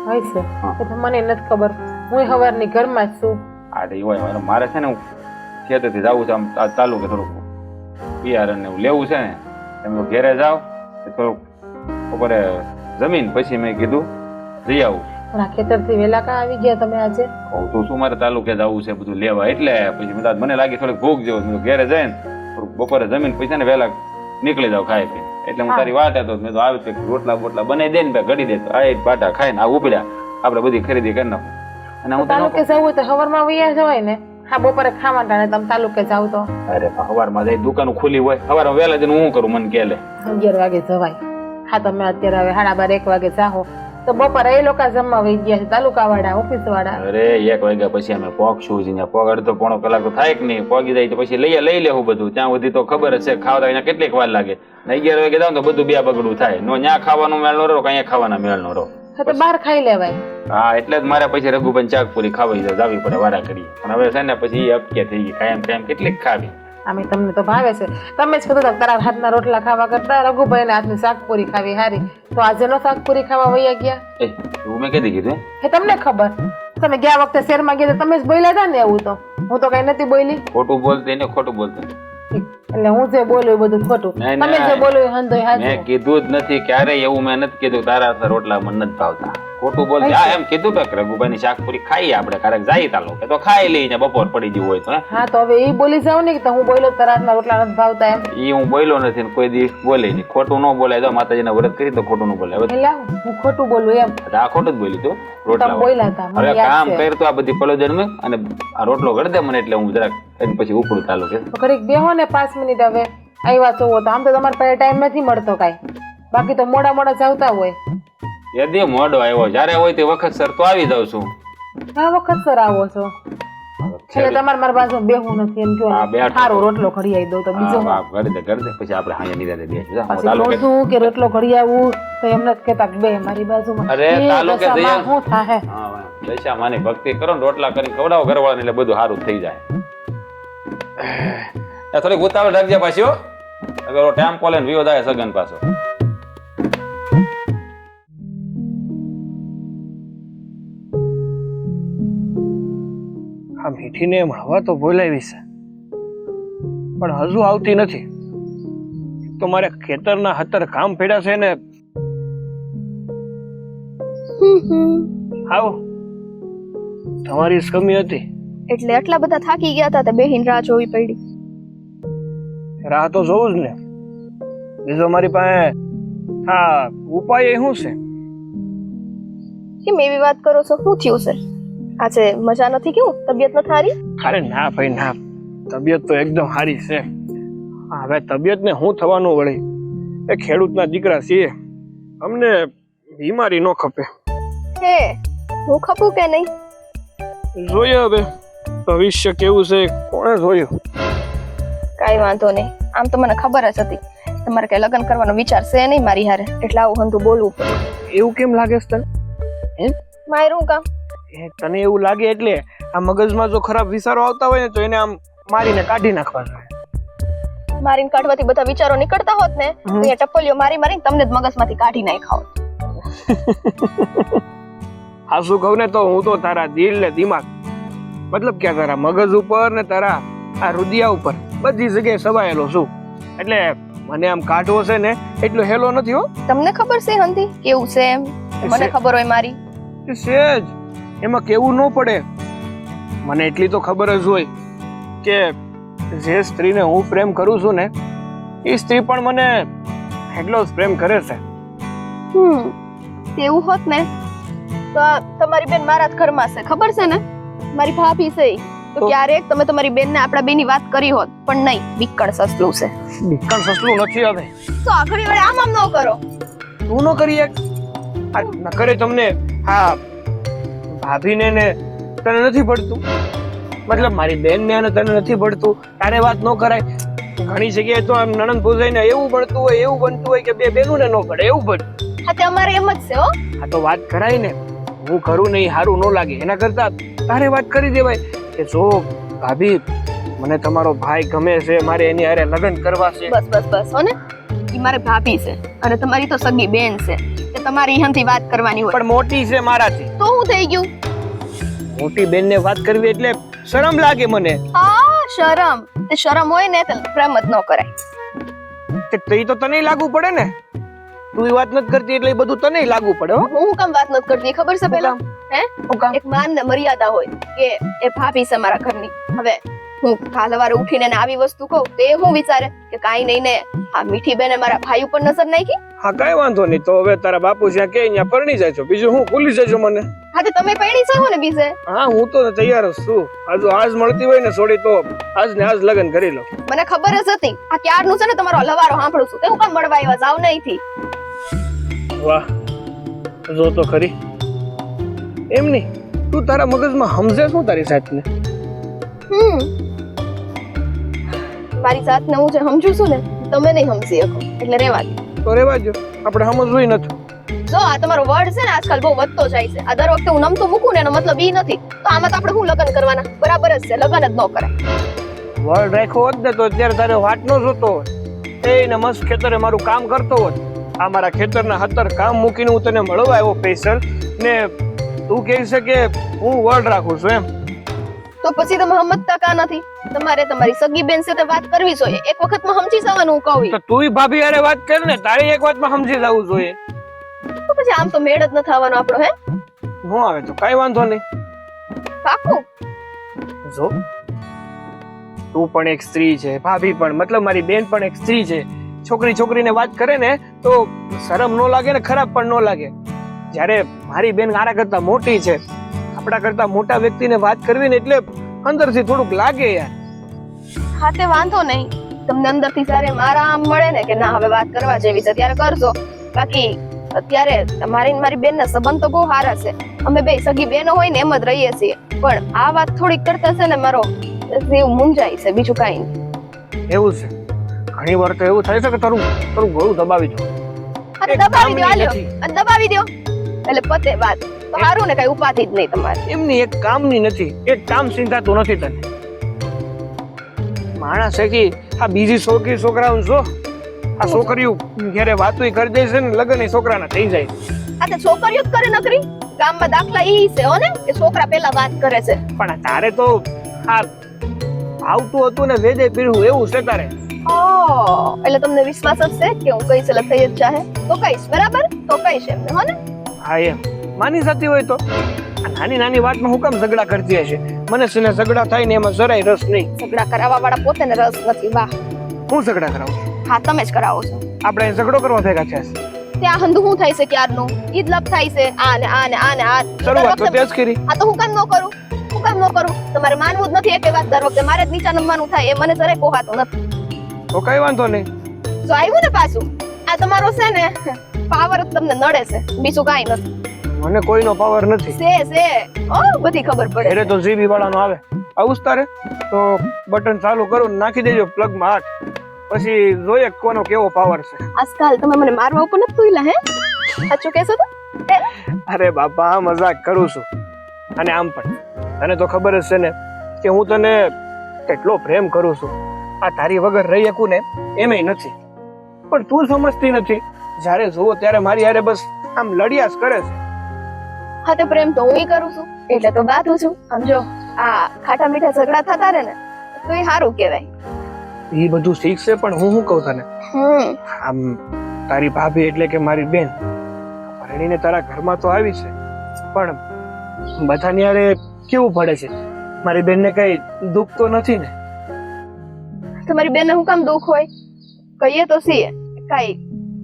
હોય છે એ તો મને નથી ખબર, હું સવારની ઘરમાં જ છું. હા તો હોય મારે છે ને હું ખેતરથી જવું છે આમ તાલુકે થોડુંક બિયારણ એવું લેવું છે ને, તમે ઘેરે જાઓ થોડુંક બપોરે જમીન પછી મેં કીધું જઈ આવું. પણ આ ખેતરથી વહેલા કાં આવી ગયા તમે આજે? કહું તું શું મારે તાલુકે જવું છે બધું લેવા, એટલે પછી મને લાગી થોડીક ભૂખ જેવું. મેં ઘેરે જાય ને થોડુંક બપોરે જમીન પછી ને વહેલા નીકળી જાવ ખાઈ પી. એટલે હું તારી વાત હતો મેં તો આવી રોટલા બોટલા બનાવી દે ને ઘડી દે તો આ બાટા ખાઈને આ ઉપડ્યા આપણે બધી ખરીદી કરી નાખું. અને હું તાલુકે જવું હોય તો સવારમાં વૈયા જવાય ને. હા બપોરે ખાવા ટાણે તમે તાલુકે જાવ તો? અરે સવારમાં જઈ દુકાન ખુલ્લી હોય, સવારમાં વહેલા જઈને હું કરું મને કે લે 11 વાગે જવાય. હા તમે અત્યારે હવે 12:30 વાગે જાઓ તો બપોરે એ લોકો જમવા વહી ગયા છે, તાલુકા વાળા ઓફિસ વાળા. અરે 1 વાગ્યા પછી અમે પોગશું જ. પોગ અડધો પોણો કલાક તો થાય કે નહીં, પોગી જાય તો પછી લઈ લેવું બધું. ત્યાં સુધી તો ખબર જ છે ખાવા અહીંયા કેટલીક વાર લાગે. 11 વાગે જાવ તો બધું બે બગડું થાય. નો ત્યાં ખાવાનો મેળ નો રહો કે અહીંયા ખાવાના મેળ નો રહો. તો બહાર ખાઈ લેવાય. હા એટલે જ મારે પછી રઘુબન ચાકપુરી ખાવી જાવી પડે વારા કરી. પણ હવે છે ને પછી એ અપકે થઈ ગઈ, કાયમ કેટલીક ખાવી. આમે તમને તો ભાવે છે, તમે જ કીધું તારા હાથના રોટલા ખાવા કરતા રઘુભાઈ ના હાથની શાકપુરી ખાવી હારી. તો આજે નો શાકપુરી ખાવા વૈયા ગયા? એવું મેં કદી કીધું? હે તમને ખબર? તમે ગયા વખતે શહેરમાં ગયા તમે જ બોલ્યા હતા ને એવું? તો હું તો કઈ નથી બોલી. ખોટું બોલતી ને ખોટું બોલતું. એટલે હું જે બોલું બધું ખોટું, તમે જે બોલું હંધોય હાચું. મેં કીધું જ નથી ક્યારેય એવું. મેં નથી કીધું તારા હાથના રોટલા મને નથી ભાવતા. ખોટું બોલતી. હા એમ કીધું કે રઘુભાઈની શાકપુરી ખાઈએ આપણે, ક્યારેક જાય તાલો કે તો ખાઈ લઈએ બપોર પડી ગયું હોય તો. હા તો હવે એ બોલી જાવ ને કે હું બોલ્યો તારા હાથના રોટલા નથી ભાવતા એમ. એ હું બોલ્યો નથી ને કોઈ દિવસ બોલે નહીં. ખોટું ન બોલાય. તો માતાજીના વ્રત કરી તો ખોટું ન બોલાય. એટલે હું ખોટું બોલું એમ? આ ખોટું જ બોલી તું. તમે રોટલા બોલ્યા હતા મને હવે યાદ કામ છે. કર તો આ બધી પલોજણ માં અને આ રોટલો કરી દે મને, એટલે હું જરાક એની પછી ઉપડું ચાલુ કે. તો ઘડીક બેહો ને 5 મિનિટ. હવે આવ્યા છો તો આમ તો તમારા પાસે ટાઈમ નથી મળતો કાંઈ, બાકી તો મોડા જાવતા હોય. યદી મોડો આવ્યો જયારે હોય તે વખત સર તો આવી જાઉં છું. આ વખત સર આવો છો એટલે તમારે મારા બાજુ બેહવું નથી એમ કહો. હા, બેઠો. સારો રોટલો ઘડી આવી દઉં તો બીજો હા, કરી દે પછી આપણે હાંજે નિરાંતે બેસીશું. જા, હું પછી તાલુકે- કહું છું કે રોટલો ઘડી આવું તો એમ નથી કહેતા કે બે મારી બાજુમાં. અરે, એ તાલુકે જઈએ. દશામાં શું થાહે? હા, દશા માની ભક્તિ કરો ને રોટલા કરીને ખવડાવો ઘરવાળાને એટલે બધું સારું થઈ જાય. થોડીક ઉતાવળ રાખજે પાછી હો. અગર ટાઈમ કોલે ને વિયો થાય સગન પાછો. આ મીઠીને મળવા તો બોલાવી છે પણ હજુ આવતી નથી. તો મારે ખેતરના હતર કામ પડ્યા છે ને. આવો તમારી જ કમી હતી એટલે આટલા બધા થાકી ગયા હતા તો બેહીન રાહ જોવી પડી. રાહ તો જોવું જ ને. બીજો મારી પાસે હા ઉપાય શું છે? કેમ એવી વાત કરો છો? શું થયું છે? આજે મજા નથી? કેવું તબિયત નથી સારી? અરે ના ભાઈ ના, તબિયત તો એકદમ સારી છે. હવે તબિયતને શું થવાનું વળી? એ ખેડૂતના દીકરા છીએ, અમને બીમારી ન ખપે. હે હું ખપું કે નહીં? જોઈએ હવે ભવિષ્ય કેવું છે કોણે જોયું. કાંઈ વાંધો નહીં. આમ તો મને ખબર જ હતી તમારે કઈ લગ્ન કરવાનો વિચાર છે નહીં મારી હારે, એટલે આવું હંધું બોલવું પડે. એવું કેમ લાગે છે તને? મારું કામ તને એવું લાગે એટલે આ મગજમાં જો ખરાબ વિચારો આવતા હોય ને તો એને આમ મારીને કાઢી નાખવા જોઈએ. મારીને કાઢવાથી બધા વિચારો નીકળતા હોત ને તો એ ટપલીઓ મારીને તમને જ મગજમાંથી કાઢી નાખ્યા હોત. આ શું કહું ને તો હું તો તારા દિલ ને દિમાગ મતલબ કે તારા મગજ ઉપર ને તારા આ રુદિયા ઉપર બધી જગ્યાએ સવાયેલો છું. એટલે મને આમ કાઢવો છે ને એટલો હેલો નથી હો. તમને ખબર છે હંધી કેવું છે એમ? મને ખબર હોય મારી. એ સેજ એમાં કેવું ન પડે. મને એટલી તો ખબર જ હોય કે જે સ્ત્રીને હું પ્રેમ કરું છું ને એ સ્ત્રી પણ મને એટલો જ પ્રેમ કરે છે. એવું હોત ને તો તમારી બેન મારા જ ઘરમાં છે, ખબર છે ને? મારી ભાભી છે તો ક્યારેક તમે તમારી બેનને આપણા બેની વાત કરી હોત, પણ નહીં, બીકણ સસલું છે. બીકણ સસલું નથી હવે. તો આખરી વાર આમ ન કરો. તું ન કરી એક ન કરે તમને હા ભાભીને ને તને નથી પડતું, મતલબ મારી બેન ને અને તને નથી પડતું, તારે વાત ન કરાય. ઘણી જગ્યાએ તો આમ નણંદ ભૂજાઈને એવું બનતું હોય કે બે બેનું ને ન પડે એવું બને. હા તે અમારે એમ જ છે હો. આ તો વાત કરાય ને, હું કરું નહીં સારું ન લાગે એના કરતા તારે વાત કરી દેવાય કે જો ભાભી મને તમારો ભાઈ ગમે છે, મારે એની હારે લગ્ન કરવા છે. બસ બસ બસ હો ને, ઈ મારે ભાભી છે અને તમારી તો સગી બેન છે, તે તમારી હંથી વાત કરવાની હોય. પણ મોટી છે મારાથી. તો હું થઈ ગયું? મોટી બેન ને વાત કરવી એટલે શરમ લાગે મને. હા શરમ, તે શરમ હોય ને તો પ્રેમ જ ન કરાય. તે તો તને લાગુ પડે ને, તું વાત નથી કરતી એટલે બધું તને લાગુ પડે. હું કામ વાત નથી કરતી ખબર છે પેલા? હે એક માન ને મર્યાદા હોય કે એ ભાભી છે મારા ઘરની. હવે હું કાલવારે ઉઠીને આવી વસ્તુ કહું તો એ હું વિચારે કે કાઈ નહીં ને આ મીઠી બેને મારા ભાઈ ઉપર નજર નાખી. હા કઈ વાંધો નહીં, તો હવે તારા બાપુ જ્યાં કે ત્યાં પરણી જાય છો, બીજું હું ભૂલી જજો મને. હા તો તમે પરણી છો ને બીજે? હા હું તો તૈયાર જ છું. હજુ આજ મળતી હોય ને સોડી તો આજ ને આજ લગ્ન કરી લો. મને ખબર જ હતી આ ક્યારનું છે ને તમારો હલવારો સાંભળું છું. તે હું કામ મળવા આવ્યા જાવ નહીં. વાહ જો તો ખરી. એમ નહીં, તું તારા મગજમાં સમજે શું તારી જાતને? મારી જાતને હું જે સમજુ છું ને તમે નહીં સમજી શકો, એટલે રેવા દો. તો રેવા દો, આપણે સમજવું નથી. જો આ તમારો વર્ડ છે ને આજકાલ બહુ વધતો જાય છે. આ દર વખતે હું નમતું મૂકું ને એનો મતલબ ઈ નથી. તો આમાં તો આપણે શું લગ્ન કરવાના? બરાબર જ છે, લગ્ન જ ન કરાય. વર્ડ રાખ્યો હોત ને તો અત્યારે તારે વાટ ન જોતો હોત. એને મસ્ત ખેતરે મારું કામ કરતો હોત. આ મારા ખેતરના 17 કામ મૂકીને હું તને મળવા આવ્યો સ્પેશિયલ ને તું કહે છે કે હું વર્ડ રાખું છું એમ? તો પછી તમે સમજતા કા નથી? તમારે તમારી સગી બેન સાથે વાત કરવી જોઈએ. એક વખતમાં સમજી જવાનું હું કહું. તો તુંય ભાભી હારે વાત કર ને, તારી એક વાતમાં સમજી જવું જોઈએ. તો પછી આમ તો મેળ જ ન થવાનો આપણો. હે હું આવે તો કઈ વાંધો નહીં. પાકું? જો તું પણ એક સ્ત્રી છે, ભાભી પણ મતલબ મારી બેન પણ એક સ્ત્રી છે. છોકરીને વાત કરે ને તો શરમ ન લાગે ને ખરાબ પણ ન લાગે. જ્યારે મારી બેન મારા કરતા મોટી છે, આપણા કરતા મોટા વ્યક્તિને વાત કરવી ને એટલે અંદરથી થોડુંક લાગે યાર. હા તે વાંધો નહીં, તમને અંદરથી જ્યારે મારા આમ મળે ને કે ના હવે વાત કરવા જેવી છે ત્યારે કરજો. બાકી અત્યારે તમારી મારી બેનના સંબંધ તો બહુ સારા છે. અમે બે સગી બેનો હોય ને એમ જ રહીએ છીએ. પણ આ વાત થોડીક કરતા છે ને મારો જીવ મુંજાય છે, બીજું કાંઈ નહીં. એવું છે? ઘણી વાર તો એવું થાય છે કે તારું ગળું દબાવી દો. અરે દબાવી દો, આલ્યો દબાવી દો એટલે પતે વાત. તો સારું ને કઈ ઉપાધિ જ નહીં તમારે. એમની એક કામની નથી, એક કામ સિંધાતું નથી તને. માણસ છે કે આ બીજી છોકરાઓ જો આ છોકરીઓ ઘરે વાતો કરી દે છે ને લગ્ન એ છોકરાના થઈ જાય. આ તો છોકરીઓ જ કરે નકરી. ગામમાં દાખલા ઈ છે હો ને કે છોકરા પહેલા વાત કરે છે. પણ તારે તો આ આવતું હતું ને વેદે પીળું એવું છે તારે. એટલે તમને વિશ્વાસ જ છે કે હું કઈશ એટલે થઈ જ જાહે? તો કઈશ બરાબર, તો કઈશ એમને હો ને. હા એમ માની જતી હોય તો નાની નાની વાતમાં હું કામ ઝઘડા કરતી હશે? મને છે ને ઝઘડા થાય ને એમાં જરાય રસ નહીં. ઝઘડા કરાવવા વાળા પોતે ને રસ નથી. વાહ, હું ઝઘડા કરાવું? હા તમે જ કરાવો છો. આપણે ઝઘડો કરવા ભેગા છે. ત્યાં હંધુ શું થાય છે ક્યારનું? ઈદ લપ થાય છે આ ને આ ને આ ને આ. શરૂઆત તો તે જ કરી. આ તો હું કામ ન કરું? હું કામ ન કરું? તમારે માનવું જ નથી એક વાત દર વખતે મારે જ નીચા નમવાનું થાય. એ મને જરાય પોહાતું નથી. તો કઈ વાંધો નહીં. જો આવ્યું ને પાછું આ તમારો છે ને પાવર જ તમને નડે છે, બીજું કાંઈ નથી. મને કોઈનો પાવર નથી. છે બધી ખબર પડે. એટલે તો જીબી વાળાનો આવે આવું તારે તો બટન ચાલુ કરું નાખી દેજો પ્લગમાં હાથ, પછી જોઈએ કોનો કેવો પાવર છે. આજકાલ તમે મને મારવા ઉપર નથી તુઈલા હે? સાચું કહેશો તો? અરે બાપા મજાક કરું છું. અને આમ પણ તને તો ખબર જ છે ને કે હું તને કેટલો પ્રેમ કરું છું. આ તારી વગર રહી શકું ને એમેય નથી. પણ તું સમજતી નથી. જ્યારે જુઓ ત્યારે મારી હારે બસ આમ લડિયાસ કરે છે. હા તો પ્રેમ તો હું કરું છું એટલે તો બાતું છું. આમ જો આ ખાટા મીઠા ઝઘડા થતા રહે ને તો એ સારું કહેવાય. એ બધું શીખશે, પણ હું શું કહું તને, આમ તારી ભાભી એટલે કે મારી બેન પરણીને તારા ઘરમાં તો આવી છે, પણ બધાને યારે કેવું પડે છે. મારી બેનને કઈ દુઃખ તો નથી ને? તમારી બેનને હું કામ દુઃખ હોય? કહીએ તો છીએ કાઈ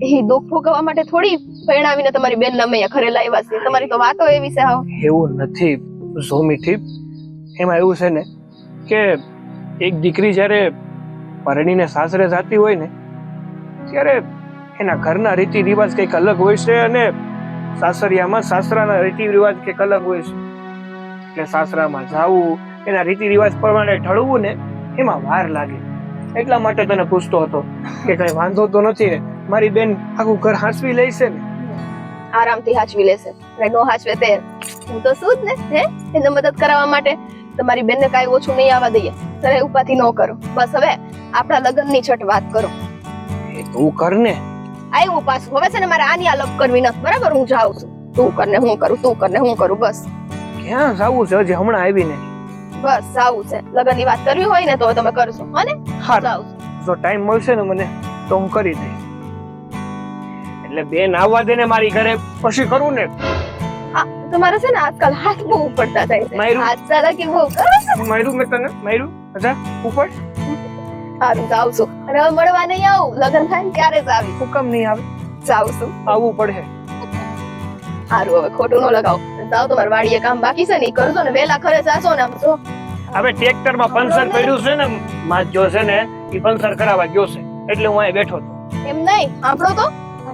એ દુઃખ ભોગવવા માટે થોડી પરણાવીને તમારી બેન અમે અહીંયા ઘરે લાવ્યા છે. તમારી તો વાતો એવી છે. હાવ એવું નથી ઝોમીઠી. એમાં એવું છે ને કે એક દીકરી જ્યારે પરણીને સાસરે જતી હોય ને ત્યારે એના ઘરના રીતિ રિવાજ કંઈક અલગ હોય છે અને સાસરિયામાં સાસરાના રીતિ રિવાજ કંઈક અલગ હોય છે. એટલે સાસરામાં જાવું, એના રીતિ રિવાજ પ્રમાણે ઢળવું ને એમાં વાર લાગે. એટલા માટે તને પૂછતો હતો કે કઈ વાંધો તો નથી ને? મારી બેન આખું ઘર હાંસવી લે છે ને? આરામથી હાચવી લેશે. નો હાચવે તે હું તો શું જ ને હે એને મદદ કરાવવા માટે તમારી બેનને કાંઈ ઓછું નહીં આવવા દઈએ. ત્યારે ઉપાથી ન કરો. બસ હવે આપણા લગ્નની છઠ વાત કરો. એ તું કર ને. આવ્યું પાછું. હવે છે ને મારે આની આ લપ કરવી નથી. બરાબર? હું જાઉં છું. તું કરને હું કરું, તું કરને હું કરું. બસ ક્યાં જાવું છે? હજી હમણાં આવીને. બસ જાવું છે. લગ્નની વાત કરવી હોય ને તો તમે કરશો. હા ને? હા, જાઉં છું. જો ટાઈમ મળશે ને મને તો હું કરી દઈશ. એટલે બેન આવવા દે ને મારી ઘરે, પછી કરું ને. હા તમારે છે ને આજકાલ હાથ બહુ ઉપડતા થાય છે. માર્યું? હાથ સારા કે બહુ કરો છો. માર્યું મેં તને? માર્યું? અચ્છા ઉપર સારું જાઉં છું. અને હવે મળવા નહીં આવું. લગ્ન થાય ને ત્યારે જ આવી. હુકમ નહીં આવે? જાઉં છું. આવવું પડે. સારું હવે ખોટું ન લગાવો. જાઓ તમારે વાડીએ કામ બાકી છે ને ઈ કરજો ને વહેલા ઘરે જાશો ને. આમ જો હવે ટ્રેક્ટર માં પંચર પડ્યું છે ને, માં જો છે ને ઈ પંચર કરાવવા ગયો છે એટલે હું અહીં બેઠો હતો. એમ નહીં સાંભળો તો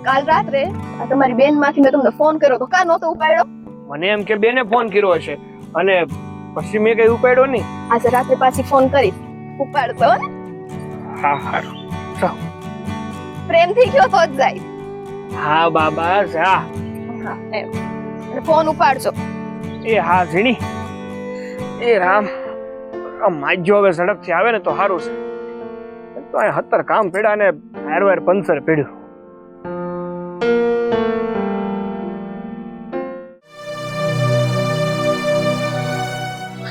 કાલ રાત્રે આ તમારી બેન માંથી મેં તમને ફોન કર્યો તો કા નહોતો ઉપાડ્યો? મને એમ કે બેને ફોન કર્યો હશે અને પછી મેં કઈ ઉપાડ્યો નહીં. આજે રાત્રે પાછી ફોન કરીશ. ઉપાડશો ને? હા હા જાઓ. પ્રેમથી કયો તો જ જાય. હા બાબા જા. હા એમ. અને ફોન ઉપાડશો. એ હા ઝીણી. એ રામ, આ માજો હવે સડક થી આવે ને તો સારું છે. તો આ 17 કામ પડ્યા ને હારવાર પંચર પડ્યું.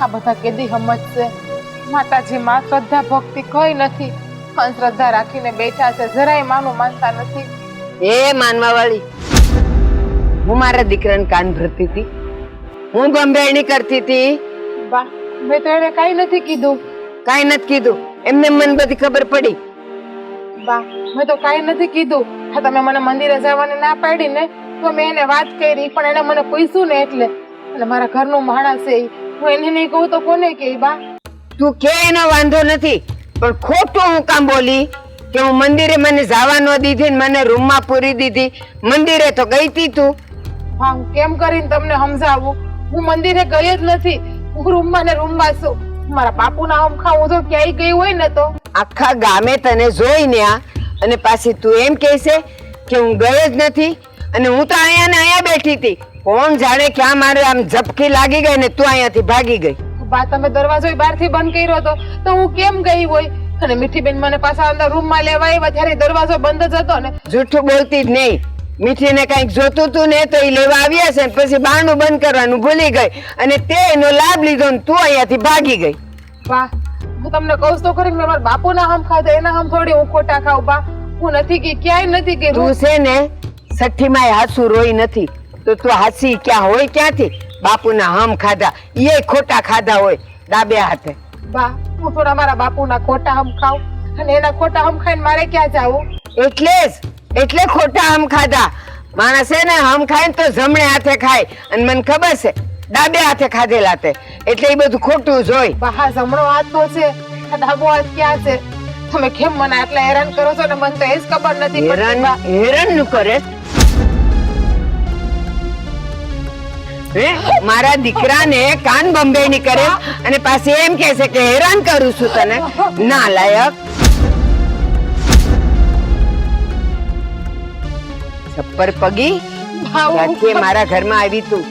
આ બધા કેદી સમજશે? માતાજી માં શ્રદ્ધા ભક્તિ કઈ નથી. અંધશ્રદ્ધા રાખીને બેઠા છે, જરાય માનું માનતા નથી. એ માનવા વાળી, હું મારા દીકરાને કાન ભરતી હતી, હું ગંભેરણી કરતી હતી. બા મેં તો એને કઈ નથી કીધું. કાઈ નથી કીધું? એમને મને બધી ખબર પડી. બા મેં તો કઈ નથી કીધું. હા તમે મને મંદિરે જવાની ના પાડી ને તો મેં એને વાત કરી, પણ એને મને પૂછ્યું ને એટલે મારા ઘરનું માણસ છે. હું એને નહીં કહું તો કોને કહે? બા તું કે એનો વાંધો નથી, પણ ખોટું હું કામ બોલી કે હું મંદિરે મને જવા ન દીધી ને મને રૂમમાં પૂરી દીધી? મંદિરે તો ગઈ તી તું. હા હું કેમ કરીને તમને સમજાવું? હું મંદિરે ગઈ જ નથી. હું રૂમમાં ને રૂમમાં છું. મારા બાપુના આમ ખાવું જો ક્યાંય ગઈ હોય ને તો આખા ગામે તને જોઈ ને અને પાછી તું એમ કહે છે કે હું ગઈ જ નથી અને હું તો અહીંયા ને અહીંયા બેઠી હતી. કોણ જાણે ક્યાં મારે આમ ઝપકી લાગી ગઈ ને તું અહીંયાથી ભાગી ગઈ. બા તમે દરવાજો બહારથી બંધ કર્યો હતો તો હું કેમ ગઈ હોય? અને મીઠીબેન મને પાછા અંદર રૂમમાં લેવા આવ્યા ત્યારે દરવાજો બંધ જ હતો ને. જૂઠું બોલતી જ નહીં. મીઠીને કઈક જોતું તું ને તો એ લેવા આવ્યા છે, પછી બારણું બંધ કરવાનું ભૂલી ગઈ અને તે એનો લાભ લીધો ને તું અહીંયાથી ભાગી ગઈ. બા હું તમને કહું તો ખરી, મારા બાપુના હમ ખાધા એના હમ થોડી હું ખોટા ખાવ. બા હું નથી કે ક્યાંય નથી કે તું છે ને સઠ્ઠીમાં હાસુ રોઈ નથી તો તું હાસી ક્યાં હોય? ક્યાંથી? બાપુના હમ ખાધા એ ખોટા ખાધા હોય ડાબે હાથે. બા હું થોડા મારા બાપુના ખોટા હમ ખાવ અને એના ખોટા હમ ખાઈને મારે ક્યાં જાવું? એટલે ખોટા હમ ખાધા. માણસ છે ને હમ ખાય ને તો જમણે હાથે ખાય અને મને ખબર છે ડાબે હાથે ખાધેલા તે, એટલે એ બધું ખોટું જોઈ. બા હા જમણો હાથ તો છે, ડાબો હાથ ક્યાં છે? તમે કેમ મને આટલા હેરાન કરો છો ને? મને તો એ જ ખબર નથી પડતી. હેરાન નું કરે મારા દીકરાને કાન બંબેણી કરે અને પાછી એમ કે છે કે હેરાન કરું છું તને. ના લાયક. છપ્પર પગી ક્યાંથી મારા ઘરમાં આવી તું?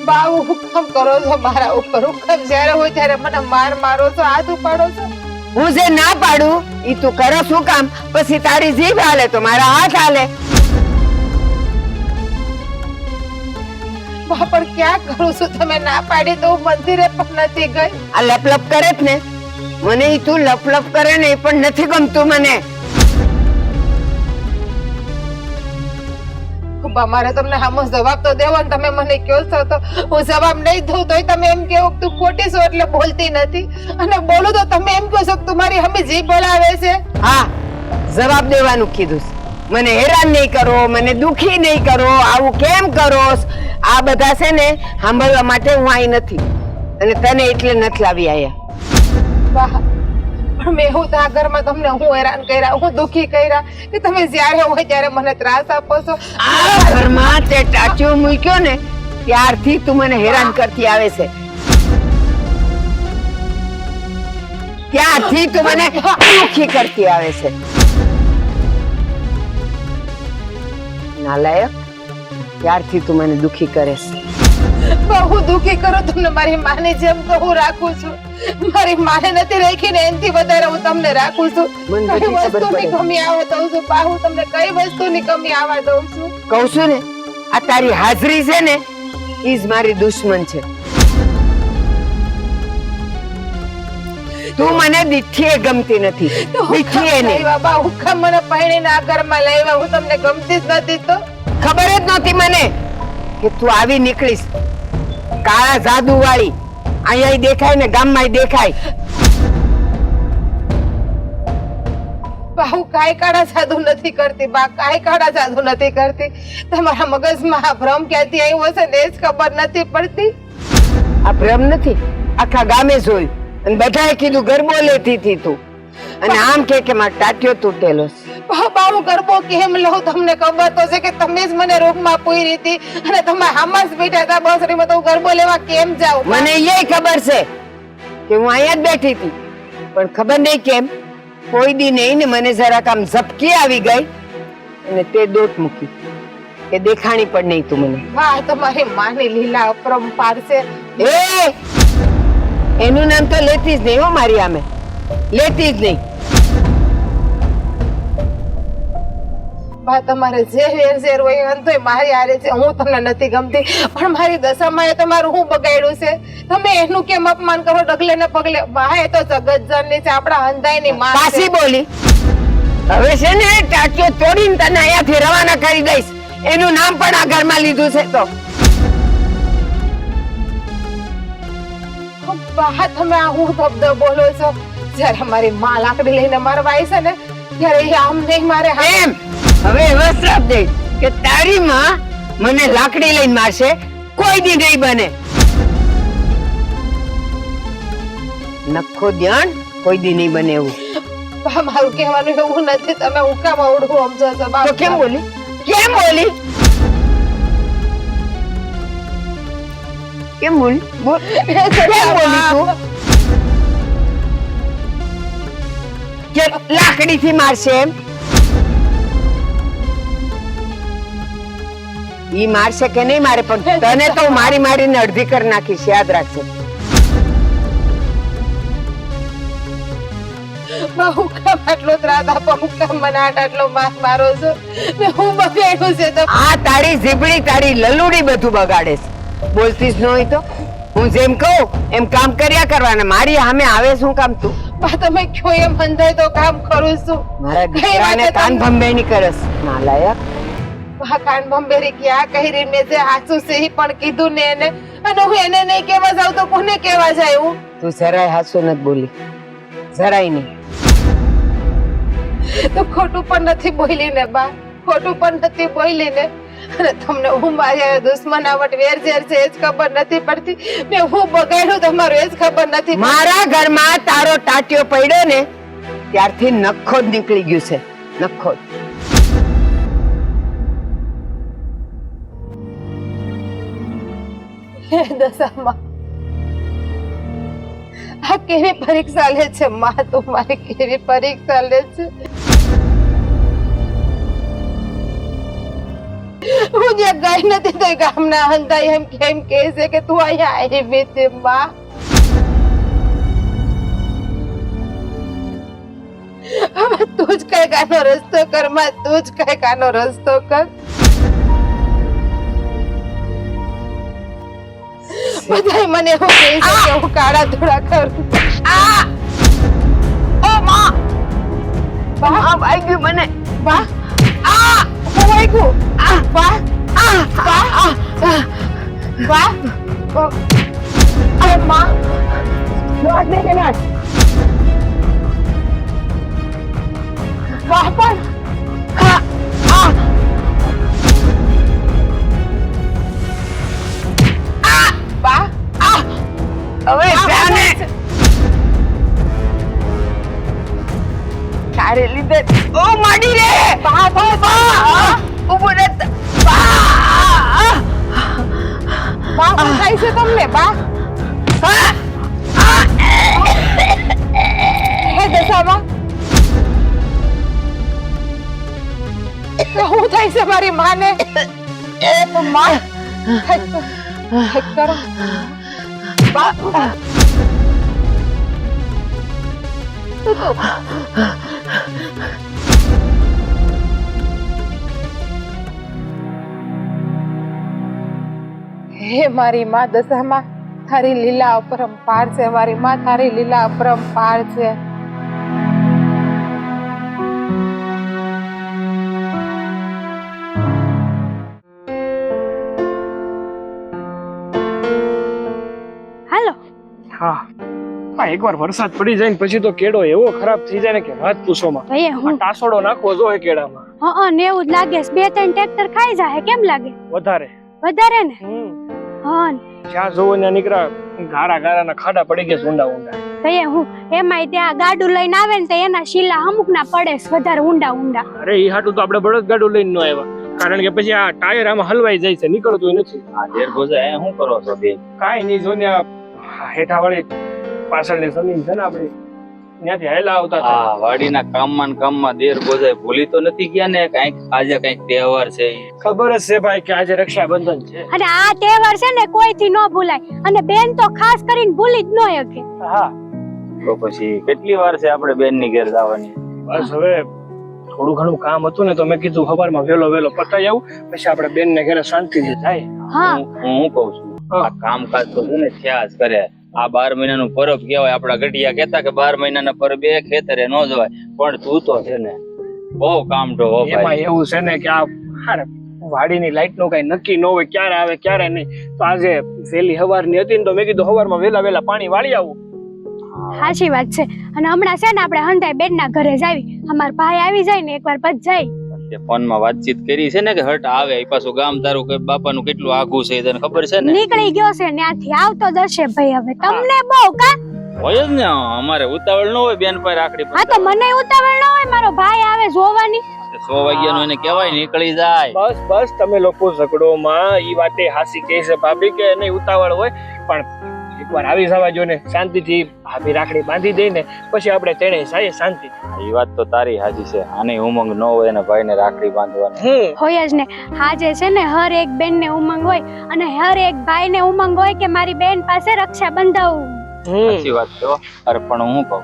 બાઉ હુકમ કરો છો મારા ઉપર. હુકમ જ્યારે હોય ત્યારે મને મારો છો, હાથ ઉપાડો છો. હું જે ના પાડું ઈ તું કરો શું કામ? પછી તારી જીભ હાલે તો મારા હાથ હાલે. બા પણ ક્યાં કરું છું? તમે ના પાડી તો હું મંદિરે પણ નથી ગઈ. આ લપ કરે જ ને, મને ઈ તું લપ કરે ને એ પણ નથી ગમતું મને. બા મારે તમને આમો જવાબ તો દેવો ને તમે મને કહો છો તો હું જવાબ નહીં દઉં તોય તમે એમ કહો કે તું ખોટી છો એટલે બોલતી નથી, અને બોલું તો તમે એમ કહો છો કે તું મારી હમી જીભ બોલાવે છે. હા, જવાબ દેવાનું કીધું છે. મને હેરાન નહીં કરો, મને દુખી નહીં કરો, આવું કેમ કરો? આ બધા છે ને સાંભળવા માટે હું અહીં નથી, અને તને એટલે નથી લાવી આયા. બા પણ મેં હું તો આ ઘરમાં તમને હું હેરાન કર્યા, હું દુખી કર્યા કે તમે જ્યારે હોય ત્યારે મને ત્રાસ આપો છો? આ ઘરમાં તે ટાંચો મૂક્યો ને ત્યારથી તું મને હેરાન કરતી આવે છે. ત્યારથી તું મને દુખી કરતી આવે છે. નાલાયક, ત્યારથી તું મને દુખી કરે છે. બહુ દુખી કરો તમને મારી માની જેમ તો હું રાખું છું. મારી માને નથી રાખી ને એનથી વધારે હું તમને રાખું છું. મને કઈ બધી ખબર વસ્તુની પડે. કમી આવે દઉં છું બા, હું તમને કઈ વસ્તુની કમી આવવા દઉં છું? કહું છું ને, આ તારી હાજરી છે ને ઈ જ મારી દુશ્મન છે. તું મને દીઠીએ ગમતી નથી, દીઠીએ નહીં. બા હું કામ મને પાણીને આ ઘરમાં લાવ્યા? હું તમને ગમતી જ નથી તો ખબર જ નહોતી મને કે તું આવી નીકળીશ. કાળા જાદુ વાળી અહીંયા દેખાય ને ગામમાં દેખાય. બા હું કાંઈ કાળા જાદુ નથી કરતી બા, કાંઈ કાળા જાદુ નથી કરતી. તમારા મગજમાં આ ભ્રમ ક્યાંથી આવ્યો છે ને એ જ ખબર નથી પડતી. આ ભ્રમ નથી, આખા ગામે જોયું અને બધાએ કીધું ગરબો લેતી હતી તું, અને આમ કે મારો ટાટિયો તૂટેલો છે. બા હું ગરબો કેમ લઉં? તમને ખબર તો છે કે તમે જ મને રોગમાં પૂરી હતી અને તમે હામાં જ બેઠા હતા બસરીમાં, તો હું ગરબો લેવા કેમ જાઉં? મને એ ખબર છે કે હું અહીંયા જ બેઠી હતી, પણ ખબર નહીં કેમ કોઈ દી નહીં ને મને જરાક આમ ઝપકી આવી ગઈ અને તે દોટ મૂકી કે દેખાણી પણ નહીં તું મને. બા તમારી માની લીલા અપરંપાર છે. એ એનું નામ તો લેતી જ નહીં હો મારી આમે, લેતી જ નહીં. બા તમારે જે વેર ઝેર હોય અંતોય મારી હારે છે. હું તમને નથી ગમતી પણ મારી દશામાં એ તમારું હું બગાડ્યું છે? તમે એનું કેમ અપમાન કરો ડગલે ને પગલે? બા એ તો જગતજનની છે, આપણા હંધાઈની માં છે. પાછી બોલી. હવે છે ને ટાંટિયો તોડીને તને અહીંયાથી રવાના કરી દઈશ. એનું નામ પણ આ ઘરમાં લીધું છે તો. બા તમે આ હું શબ્દ બોલો છો? જયારે મારી માં લાકડી લઈને મારવા આવી છે ને ત્યારે એ આમ નહીં મારે એમ હવે એવો શ્રાપ દે કે તારી માં મને લાકડી લઈને મારશે, કોઈ દી નહીં બને. નખો ધ્યાન, કોઈ દી નહીં બને એવું. બા મારું કહેવાનું એવું નથી, તમે હુકામ અવડું સમજો છો બા. તો કેમ બોલી? કેમ બોલી? કેમ બોલી? બોલ. કેમ બોલી તું? કે લાકડીથી મારશે એમ? ઈ મારશે કે નહીં મારે, પણ તને તો મારી મારીને અડધી કરી નાખીશ, યાદ રાખશે. બા હુકામ આટલો ત્રાસ આપો, હુકામ મને આટલો માર મારો છો? મેં હું બગાડ્યું છે તો? આ તારી જીભડી તારી લલુડી બધું બગાડે છે. બોલતી જ ન હોય તો હું જેમ કહું એમ કામ કર્યા કરવાના. મારી સામે આવે શું કામ તું? બા તમે કયો એમ હંધાય તો કામ કરું છું. મારા દીકરાને કાન ભંભેણી કરસ. નાલાયક. બા કાન ભંભેરી ક્યાં કહી રહી? મેં જે સાચું છે એ પણ કીધું ને એને, અને હું એને નહીં કહેવા જાઉં તો કોને કહેવા જાય? હું તું જરાય હાચું નથી બોલી, જરાય નહીં. તો ખોટું પણ નથી બોલી ને બા, ખોટું પણ નથી બોલી ને. અને તમને હું મારી દુશ્મનાવટ વેર ઝેર છે એ જ ખબર નથી પડતી. મેં હું બગાડ્યું તમારું એ જ ખબર નથી. મારા ઘરમાં તારો ટાટિયો પડ્યો ને ત્યારથી નખો જ નીકળી ગયું છે, નખો જ. હે દશામાં, આ કેવી પરીક્ષા લે છે માં? તું મારી કેવી પરીક્ષા લે છે? હું જ્યાં ગઈ નથી તો ગામના હંધા એમ કેમ કહે છે કે તું અહીંયા આવી છે માં? હવે તું જ કઈક આનો રસ્તો કર માં, તું જ કઈક આનો રસ્તો કર. બધાય મને એવું કહે છે કે હું કાળા ધોળા કરું. ઓ માં બા વાગ્યું મને. બા હું વાગ્યું. બા બા બા અરે માં દોડ દે કે ના બા પણ બા હવે જાને તારે લીધે ઓ માડી રે. બા બા બા ઉભો રે. બા શું થાય છે તમને બા? હે દશામાં શું થાય છે મારી માને? માં કરો બા હે મારી માં દશામાં, તારી લીલા અપરંપાર છે મારી માં, તારી લીલા અપરંપાર છે. હાલો હા હા, એકવાર વરસાદ પડી જાય ને પછી તો કેળો એવો ખરાબ થઈ જાય ને કે વાત પૂછોમાં. ભાઈ આ હું ટાસોડો નાખવો જોઈએ કેળામાં. ને એવું જ લાગે છે. 2-3 ટ્રેક્ટર ખાઈ જાય કેમ લાગે? વધારે વધારે ને? હા જ્યાં જોવો ત્યાં નીકળ્યા ગારા ગારાના ખાડા પડી ગયા છે ઊંડા ઊંડા. ભાઈ હું એમાંય ત્યાં ગાડું લઈને આવે ને તો એના શીલા અમુક ના પડે છે વધારે ઊંડા ઊંડા. અરે ઈ હાટું તો આપણે બળદ ગાડું લઈને ન આવ્યા, કારણ કે પછી આ ટાયર આમાં હલવાઈ જાય છે, નીકળતું નથી. આ દેર ગોજા એ શું કરો છો બે? કાંઈ નહીં, જો ને આ હેઠાવાળી પાછળની જમીન છે ને આપણી, ત્યાંથી હેલા આવતા હતા. આ વાડીના કામમાં દેર ગોજાય ભૂલી તો નથી ગયા ને? કઈક આજે કઈક તહેવાર છે. ખબર જ છે ભાઈ કે આજે રક્ષાબંધન છે. અને આ તહેવાર છે ને કોઈથી ન ભૂલાય, અને બેન તો ખાસ કરીને ભૂલી જ ન શકે. હા તો પછી કેટલી વાર છે આપણે બેન ની ઘેર જવાની? બસ હવે થોડું ઘણું કામ હતું ને તો મેં કીધું સવારમાં વહેલો પતાઈ આવું, પછી આપણે બેન ને ઘરે શાંતિથી જાય. હા હું કઉ છું આ કામકાજ તો છે ને થયા જ કરે. આ 12 મહિનાનું પરબ કહેવાય. આપડા ગઢિયા કહેતા કે 12 મહિનાના પરબે ખેતરે ન જવાય, પણ તું તો છે ને બહુ કામઢો હો એમાં ભાઈ. એવું છે ને કે આ હારે વાડીની લાઈટ નું કઈ નક્કી ન હોય, ક્યારે આવે ક્યારે નહીં. તો આજે વહેલી સવારની હતી ને તો મેં કીધું સવારમાં વહેલા પાણી વાળી આવું. સાચી વાત છે. અને હમણાં છે ને આપણે હંધાઈ બેન ના ઘરે જાવી, અમાર ભાઈ આવી જાય ને એકવાર પછી જાય. તે ફોનમાં વાતચીત કરી છે ને કે હટ આવે એ પાછું ગામ તારું કે બાપાનું કેટલું આઘું છે તને ખબર છે ને? નીકળી ગયો છે ત્યાંથી, આવતો દર્શે ભાઈ. હવે તમને બહુ કા હોય જ ને, અમારે ઉતાવળ ન હોય બેન પર રાખડી. હા તો મને ઉતાવળ ન હોય, મારો ભાઈ આવે જોવાની. 100 વાગ્યાનું એને કહેવાય નીકળી જાય. બસ તમે લોકો ઝઘડોમાં ઈ વાતે હાસી કહે છે ભાભી કે નહીં ઉતાવળ હોય, પણ એકવાર આવી જવા જો ને શાંતિથી. ભાભી રાખડી બાંધી દે ને પછી આપણે તેણે જાય શાંતિ. એ વાત તો તારી હાજી છે. આને ઉમંગ ન હોય ને ભાઈને રાખડી બાંધવાની હોય જ ને. હાજે છે ને હર એક બેન ને ઉમંગ હોય, અને હર એક ભાઈ ને ઉમંગ હોય કે મારી બેન પાસે રક્ષા બંધાવું. સાચી વાત છે. અરે પણ હું કહું,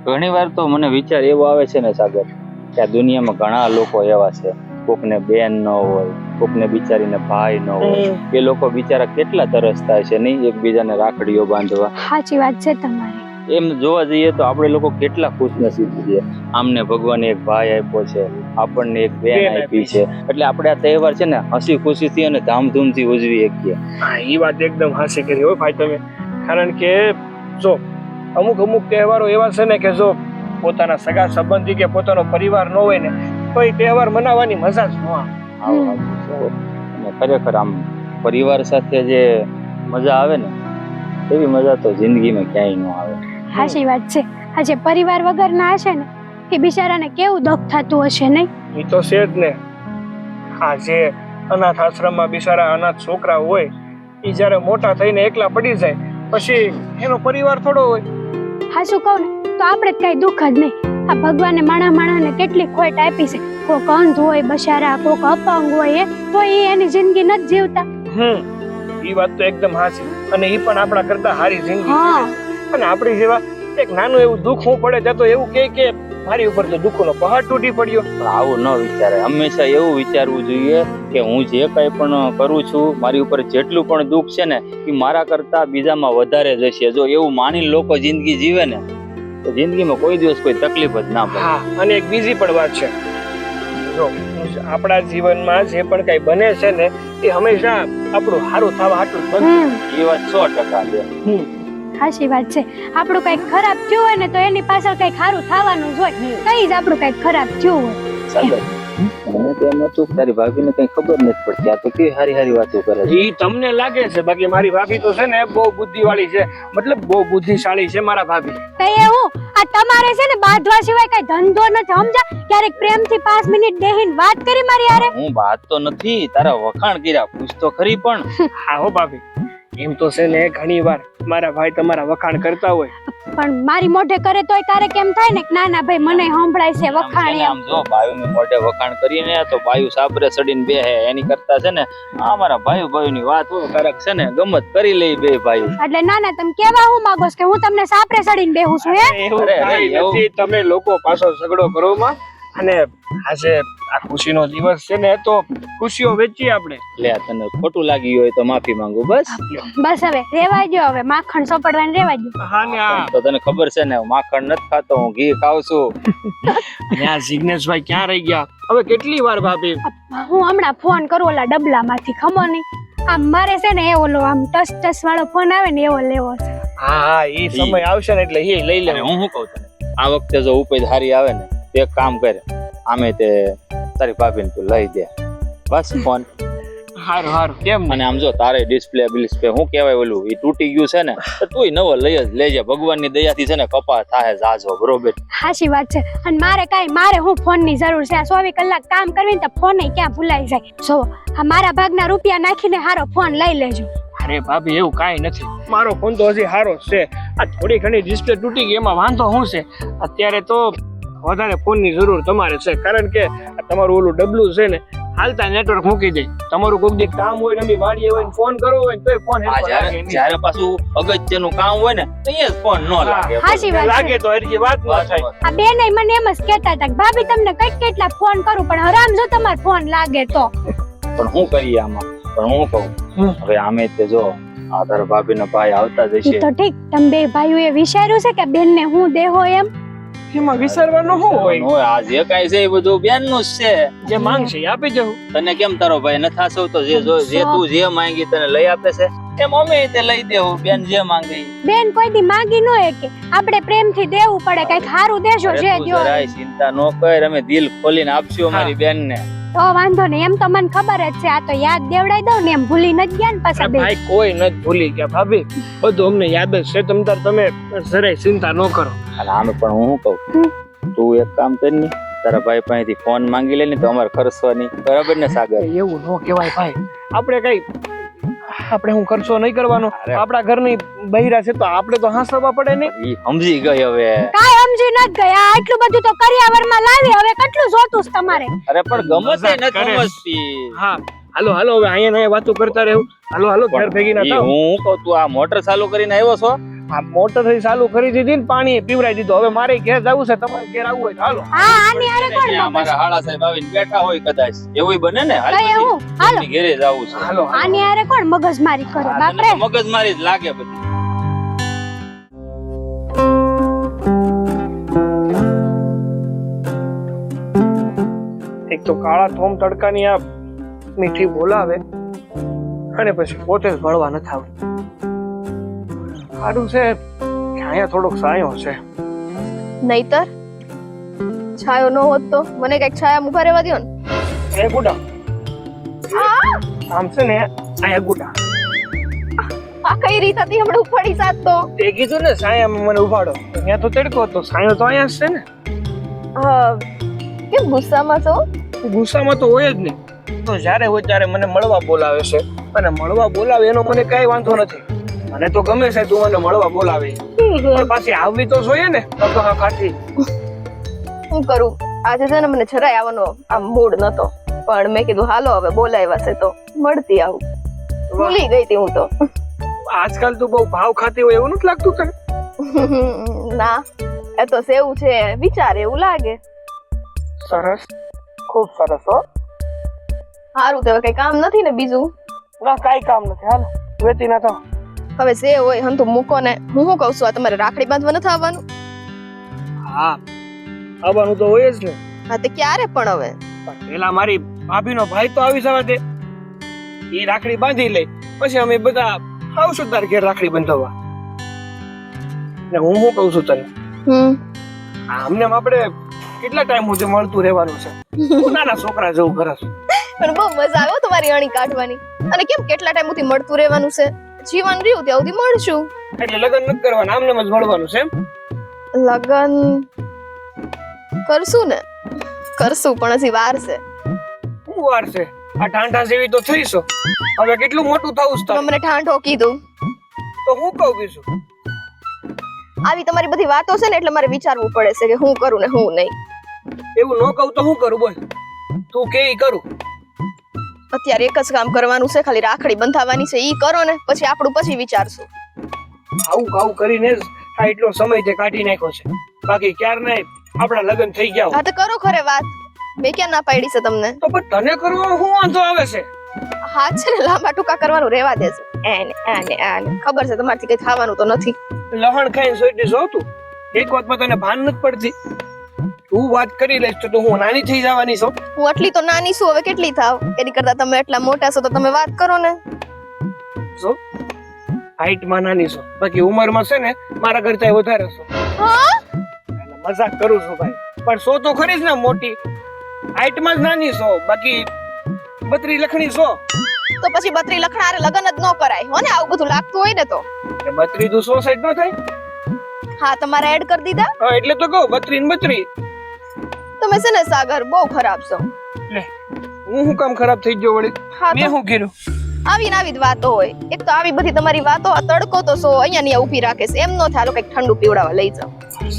ઘણી વાર તો મને વિચાર એવો આવે છે ને સાગર, કે આ દુનિયામાં ઘણા લોકો એવા છે, કોકને બેન ન હોય, કોકને બિચારીને ભાઈ ન હોય. એ લોકો બિચારા કેટલા તરસતા છે નહીં એકબીજાને રાખડીઓ બાંધવા. સાચી વાત છે તમારી. એમ જોવા જઈએ તો આપણે લોકો કેટલા ખુશનસીબ છીએ. આમને ભગવાને એક ભાઈ આપ્યો છે, આપણને એક બેન આપી છે, એટલે આપણે આ તહેવાર છે ને હસી ખુશીથી અને ધામધૂમથી ઉજવી શકીએ. હા ઈ વાત એકદમ હાસી કરી હોય ભાઈ તમે, કારણ કે જો અમુક તહેવારો એવા છે ને કે જો પોતાના સગા સંબંધી કે પોતાનો પરિવાર ન હોય ને તો એ તહેવાર મનાવવાની મજા જ ન આવે. અને ખરેખર આમ પરિવાર સાથે જે મજા આવે ને એવી મજા તો જિંદગીમાં ક્યાંય ન આવે. સાચી વાત છે. આજે પરિવાર વગર ના હશે ને એ બિચારાને કેવું દુઃખ થતું હશે નહીં? એ તો છે જ ને. હા જે અનાથ આશ્રમમાં બિચારા અનાથ છોકરા હોય એ જયારે મોટા થઈને એકલા પડી જાય પછી એનો પરિવાર થોડો હોય. હાચું કહું ને તો આપણે કઈ દુઃખ જ નહીં. આ ભગવાને માણાને કેટલી ખોટ આપી છે. કોક અંધ હોય બચારા, કોક અપંગ હોય, તો એ એની જિંદગી નથી જીવતા. એ વાત તો એકદમ હાચી. અને એ પણ આપણા કરતા સારી જિંદગી હા. જીવે. અને આપણી જેવા એક નાનું એવું દુઃખ હું પડે ત્યાં તો એવું કે મારી ઉપર તો દુઃખનો પહાડ તૂટી પડ્યો. પણ આવું ન વિચારે. હંમેશા એવું વિચારવું જોઈએ કે હું જે કંઈ પણ કરું છું, મારી ઉપર જેટલું પણ દુઃખ છે ને એ મારા કરતા બીજામાં વધારે જશે. જો એવું માની લોકો જિંદગી જીવે ને તો જિંદગીમાં કોઈ દિવસ કોઈ તકલીફ જ ના પડે. હા, અને એક બીજી પણ વાત છે. જો આપણા જીવનમાં જે પણ કઈ બને છે ને એ હંમેશા આપણું સારું થવા હાટું જ બનતું. એ વાત 100% છે. સાચી વાત છે. આપણું કઈક ખરાબ થયું હોય ને તો એની પાછળ કઈક સારું થવાનું જ હોય. કઈ જ આપણું કઈક ખરાબ થયું હોય. સાગર, મને તો એમ હતું કે તારી ભાભીને કઈ ખબર નથી પડતી. આ તો કેવી હારી હારી વાતો કરે છે. ઈ તમને લાગે છે, બાકી મારી ભાભી તો છે ને બહુ બુદ્ધિવાળી છે, મતલબ બહુ બુદ્ધિશાળી છે મારા ભાભી. કઈ એવું આ તમારે છે ને બાંધવા સિવાય કઈ ધંધો નથી, સમજા? ક્યારેક પ્રેમથી 5 મિનિટ બેહીને વાત કરી મારી હારે. હું વાત તો નથી, તારા વખાણ કર્યા. પૂછ તો ખરી. પણ હા હો ભાભી, એમ તો છે ને ઘણી વાર મારા ભાઈ તમારા વખાણ કરતા હોય, પણ મારી મોઢે કરે તોય તારે કેમ થાય ને કે ના ના ભાઈ મને સંભળાય છે વખાણ એમ. આમ જો બાયુની મોઢે વખાણ કરીને તો બાયુ સાબરે ચડીને બેહે. એની કરતા છે ને આ મારા ભાઈની વાત હોય ક્યારેક છે ને ગમત કરી લઈ બે ભાઈ. એટલે ના ના તમે કેવા હું માંગો છો કે હું તમને સાપરે ચડીને બેહું છું હે? એવું કાંઈ નથી. તમે લોકો પાછો ઝઘડો કરો માં, અને આજે આ ખુશીનો દિવસ છે ને તો ખુશીઓ વેચીએ આપણે. લે, તને ખોટું લાગી હોય તો માફી માંગુ. બસ બસ હવે રેવાય દો, હવે માખણ સોપડવાને રેવાય દો. હા ને આ તો તને ખબર છે ને માખણ નથી ખાતો, હું ઘી ખાઉં છું. અને આ જિગ્નેશભાઈ ક્યાં રહી ગયા? હવે કેટલી વાર ભાભી? હું હમણાં ફોન કરું ઓલા ડબલામાંથી, ખમો નહીં. આમ મારે છે ને એ ઓલો આમ ટચ ટચ વાળો ફોન આવે ને એવો લેવો છે. હા હા, એ સમય આવશે ને એટલે એ લઈ અને લે. હું શું કહું તને, આ વખતે જો ઉપેજ હારી આવે ને તો એક કામ કરે, આમે તે તારી ભાભીને તું લઈ દે બસ ફોન. હારું હારું, કેમ અને આમ જો તારે ડિસ્પ્લે બિસ્પ્લે શું કહેવાય ઓલું એ તૂટી ગયું છે ને તો તુંય નવો લઈ જ લેજે. ભગવાનની દયાથી છે ને કપા થાય જાજો. બરોબર? સાચી વાત છે. અને મારે હું ફોન ની જરૂર છે. આ 24 કલાક કામ કરવી ને તો ફોન ક્યાં ભૂલાઈ જાય. જો આ મારા ભાગના રૂપિયા નાખીને હારો ફોન લઈ લેજો. અરે ભાભી, એવું કાંઈ નથી. મારો ફોન તો હજી સારો જ છે. આ થોડી ઘણી ડિસ્પ્લે તૂટી ગઈ એમાં વાંધો શું છે? અત્યારે તો વધારે ફોનની જરૂર તમારે છે, કારણ કે આ તમારું ઓલું ડબલું છે ને હાલતા નેટવર્ક મૂકી દે. તમારું કોઈક દી કામ હોય ને વાડીએ હોય ને ફોન કરવો હોય તો ફોન જયારે પાછું અગત્યનું કામ હોય ને તો એ ફોન ન લાગે. સાચી વાત લાગે તો હરખી વાત ન થાય. આ બેને મને એમ જ કહેતા હતા કે ભાભી તમને કેટલા ફોન કરું પણ હરામ જો તમારો ફોન લાગે તો. પણ શું કરીએ આમાં? પણ હું કહું હવે આમે તે જો આ તારા ભાભીનો ભાઈ આવતા જ ઈ હશે. તો ઠીક, તમે બે ભાઈઓએ વિચાર્યું છે કે બેનને હું દેહો એમ? એમાં વિચારવાનું શું હોય? આ જે કાંઈ છે એ બધું બેનનું જ છે. જે માંગશે એ આપી જવું. તને કેમ તારો ભાઈ નથી આસવ તો જે તું જે માંગી તને લઈ આપે છે એમ અમે તે લઈ દેવું. બેન જે માંગે ઈ. બેન કોઈ દી માંગી ન હે કે આપણે પ્રેમથી દેવું પડે, કઈક સારું દેજો અરે જે તું દ્યો. જરાય ચિંતા ન કર, અમે દિલ ખોલીને આપશું અમારી બેનને. તો વાંધો નહીં, એમ તો મને ખબર જ છે. આ તો યાદ દેવડાઈ દઉં ને એમ ભૂલી નથી ગયા ને પાછા બે. ભાઈ કોઈ નથી ભૂલી ગયા ભાભી, બધું અમને યાદ જ છે. તમે જરાય ચિંતા ન કરો. અને આમે પણ હું શું કહું, તું એક કામ કર ને તારા ભાઈ પાસેથી ફોન માંગી લે ને તો અમારે ખર્ચવાની. બરાબર ને સાગર? એવું ન કહેવાય ભાઈ. આપણે હું ખર્ચો નહીં કરવાનો. આપણા ઘરની બૈરા છે તો આપણે તો હાંસવા પડે ને. ઈ સમજી ગઈ હવે. કાઈ સમજી નથી ગયા. આટલું બધું તો કરિયાવરમાં લાવી, હવે કેટલું જોતું છે તમારે? અરે પણ ગમતે મજાક કરે. નથી સમજતી. હા હાલો હાલો, હવે અહીંયા વાતો કરતા રહેવું. હાલો ઘર ભેગી ના ઈ થાવ. હું કહું તું આ મોટર ચાલુ કરીને આવ્યો છો? આ મોટર ચાલુ કરી દીધી ને પાણી પીવરાઈ દીધું. હવે મારે ઘેર જવું છે, તમારે ઘેર આવવું હોય તો હાલો. હા આની હારે કોણ ત્યાં મગજ? મારા હાળા સાહેબ આવીને બેઠા હોય કદાચ, એવું બને ને. હાલ કઈ હું? પછી હાલો. એમની ઘેરે જવું છે. હાલો આની હારે કોણ મગજમારી કરે બાપરે? મગજમારી જ લાગે બધી. એક તો કાળા થોમ તડકાની આ મીઠી બોલાવે અને પછી પોતે જ ભળવા નથી આવતી. સારું છે કે અહીંયા થોડોક સાયો છે. નહીતર છાયો ન હોત તો મને કઈક છાયા ઉભા રહેવા દ્યો ને. એ ગુડા આમ છે ને અહીંયા ગુડા આ કઈ રીત હતી હમણાં ઉપાડી સાત તો. તે કીધું ને સાયામાં મને ઉભાડો. અહીંયા તો તડકો હતો, સાયો તો અહીંયા જ છે ને. કેમ ગુસ્સામાં છો? ગુસ્સામાં તો હોય જ નહીં. તો જ્યારે હોય ત્યારે મને મળવા બોલાવે છે, અને મળવા બોલાવે એનો મને કઈ વાંધો નથી. મને તો ગમે છે તું મને મળવા બોલાવે, પણ પાછી આવવી તો જોઈએ ને. કાઠી શું કરું, આજે છે ને મને જરાય આવવાનો આમ મૂડ નતો, પણ મેં કીધું હાલો હવે બોલાવ્યા છે તો મળતી આવું. ભૂલી ગઈ હતી હું તો. આજકાલ તું બહુ ભાવ ખાતી હોય એવું નથી લાગતું તને? ના એ તો સેવું છે વિચાર એવું લાગે. સરસ, ખૂબ સરસ હો. સારું તો હવે કઈ કામ નથી ને બીજું? ના કાંઈ કામ નથી, હાલ વેતી ના થાવ. હવે સે હોય હંતુ મૂકો ને. હું શું કહું છું, આ તમારે રાખડી બાંધવા નથી આવવાનું? હા આવવાનું તો હોય જ ને. હા તે ક્યારે પણ હવે? પણ પેલા મારી ભાભીનો ભાઈ તો આવી જવા દે, એ રાખડી બાંધી લે, પછી અમે બધા આવશું તાર ઘેર રાખડી બંધાવવા. ને હું શું કહું છું તને, આમને આપણે કેટલા ટાઈમ સુધી મળતું રહેવાનું છે? હું નાના છોકરા જેવું કરે છું. પણ બહુ મજા આવ્યો તમારી અણી કાઢવાની. અને કેમ કેટલા ટાઈમ સુધી મળતું રહેવાનું છે? જીવન રહ્યું ત્યાં સુધી મળશું. એટલે લગ્ન નથી કરવાના, આમને જ મળવાનું છે એમ? લગન કરશું ને, કરશું પણ હજી વાર છે. શું વાર છે? આ ઠાંઠા જેવી તો થઈશો, હવે કેટલું મોટું થવું છે તારે? તમને ઠાંઠો કીધું તો હું કહું બીજું? આવી તમારી બધી વાતો છે ને એટલે મારે વિચારવું પડે છે કે હું કરું ને હું નહીં. એવું ન કહું તો હું કરું? બોલ, તું કે ઈ કરું. અત્યારે એક જ કામ કરવાનું છે, ખાલી રાખડી બંધાવવાની છે. ઈ કરો ને પછી આપણું પછી વિચારશું. આવું કરીને જ આ એટલો સમય તે કાઢી નાખ્યો છે, બાકી ક્યાર નહીં આપણા લગ્ન થઈ ગયા. હા તો કરો ખરે વાત, મેં ક્યાં ના પાડી છે તમને? તો પણ તને કરવો શું વાંધો આવે છે? હા છે ને, લાંબા ટૂંકા કરવાનું રહેવા દેજો. આને ખબર છે તમારથી કઈ થવાનું તો નથી. લહણ ખાઈને સોઈટી છો તું. એક વાતમાં તને ભાન નથી પડતી. તું વાત કરી લઈશ તો હું નાની થઈ જવાની છું. હું આટલી તો નાની છું, હવે કેટલી થાવ? એની કરતા તમે એટલા મોટા છો તો તમે વાત કરો ને. જો હાઈટમાં નાની છો, બાકી ઉંમરમાં છે ને મારા કરતા વધારે છો. હા મજાક કરું છું ભાઈ, પણ સો તો ખરી જ ને મોટી. હાઈટમાં જ નાની છો, બાકી 32 લખણી છો. તો પછી 32 લખણારે લગન જ ન કરાય હો ને, આવું બધું લાગતું હોય ને તો. 32 તો 100 સાઈડ નો થાય. હા તમારે એડ કરી દીધા. હા એટલે તો કહું 32 ને 32. તમે છે ને સાગર બહુ ખરાબ છો. લે હું શું કામ ખરાબ થઈ ગયો વળી? હા મેં શું કર્યું? આવી ને આવી જ વાતો હોય. એક તો આવી બધી તમારી વાતો, આ તડકો તો સો અહીંયા ને ઊભી રાખે છે. એમ નો થાય કઈક ઠંડુ પીવડાવવા લઈ જાવ.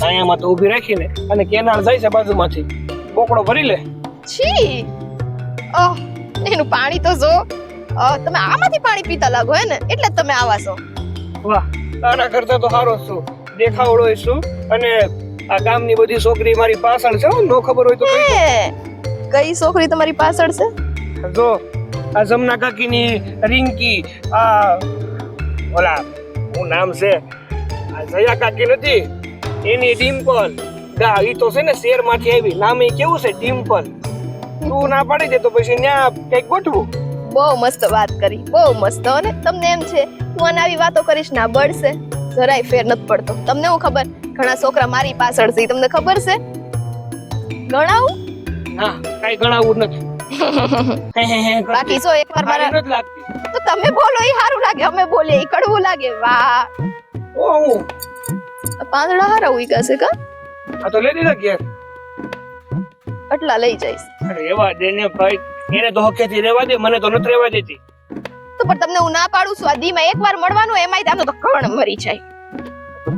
સાયામાં તો ઊભી રાખીને અને કેનાલ જાય છે બાજુમાંથી, બોકડો ભરી લે. છી ઓહ, એનું પાણી તો જો. તમે આમાંથી પાણી પીતા લાગો હે ને, એટલે જ તમે આવા છો. વાહ, તારા કરતા તો સારો છું, દેખાવડો છું. અને આ ગામની બધી છોકરી મારી પાછળ છે, નો ખબર હોય તો કહી દો. કઈ છોકરી તમારી પાછળ છે? જો આ જમના કાકીની રિંકી, આ ઓલા હું નામ છે આ જયા કાકી નથી, એની ડિમ્પલ. ગા ઈ તો છે ને શેર માંથી આવી, નામ એ કેવું છે ડિમ્પલ. તું ના પાડી દે તો પછી ન્યા કઈક ગોઠવું. બહુ મસ્ત વાત કરી, બહુ મસ્ત. અને તમને એમ છે હું આને આવી વાતો કરીશ ના બળશે? જરાય ફેર નથી પડતો. તમને હું ખબર, ઘણા છોકરા મારી પાછળ છે, તમને ખબર છે? ગણાવું? ના કઈ ગણાવું નથી. બાકી જો એકવાર મારા નથી લાગતી તો તમે બોલો એ સારું લાગે, અમે બોલીએ એ કડવું લાગે. વાહ, ઓ પાંદડા હારા ઉઈગા છે કા? આ તો લઈ દીધા ઘેર. આટલા લઈ જઈશ. અરે એવા દે ને ભાઈ, એને તો હકેથી રહેવા દે, મને તો નથી રહેવા દેતી. તો પણ તમને હું ના પાડું છું, આ દીમાં એકવાર મળવાનું, એમાંય આમ તો કણ મરી જાય.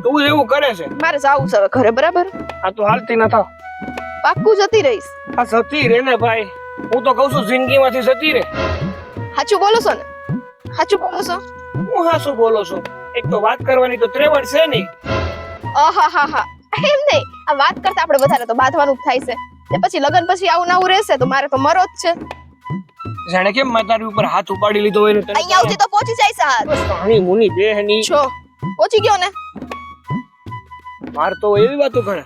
તું એવું કરે છે. મારે જાવું છે હવે ઘરે, બરાબર? આ તો હાલતી ના થાવ. પાક્કું જતી રહીશ. આ જતી રે ને ભાઈ, હું તો કઉ છું જિંદગીમાંથી જતી રે. સાચું બોલો છો ને? સાચું બોલો છો? હું હાસું બોલો છું? એક તો વાત કરવાની તો ત્રેવડ છે નહીં. આહાહાહા, એમ નહીં, આ વાત કરતા આપણે વધારે તો બાંધવાનું જ થાય છે. તે પછી લગન પછી આવું નવું રહેશે તો મારે તો મરો જ છે. જાણે કેમ મેં તારી ઉપર હાથ ઉપાડી લીધો હોય ને તને અહીંયા સુધી તો પહોંચી જાય છે હાથ. પાણી મુની દેહની છો પહોંચી ગયો ને? માર તો એવી વાતો કરે,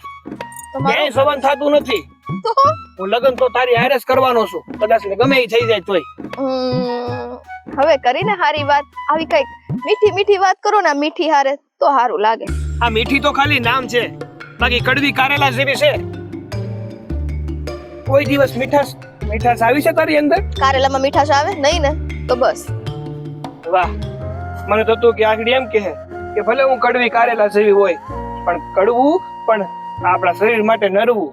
ક્યાંય સવાન થતું નથી. તો હું લગન તો તારી હારે જ કરવાનો છું, કદાચ ને ગમે એ થઈ જાય તોય. હવે કરીને હારી વાત, આવી કઈક મીઠી મીઠી વાત કરો ને, મીઠી હારે તો સારું લાગે. આ મીઠી તો ખાલી નામ છે, બાકી કડવી કારેલા જેવી છે. કોઈ દિવસ મીઠાશ આવી છે તારી અંદર? કારેલામાં મીઠાશ આવે નહીં ને, તો બસ. વાહ, મને તો તું કે આગળ એમ કહે કે ભલે હું કડવી કારેલા જેવી હોય, પણ કડવું પણ આપણા શરીર માટે નરવું.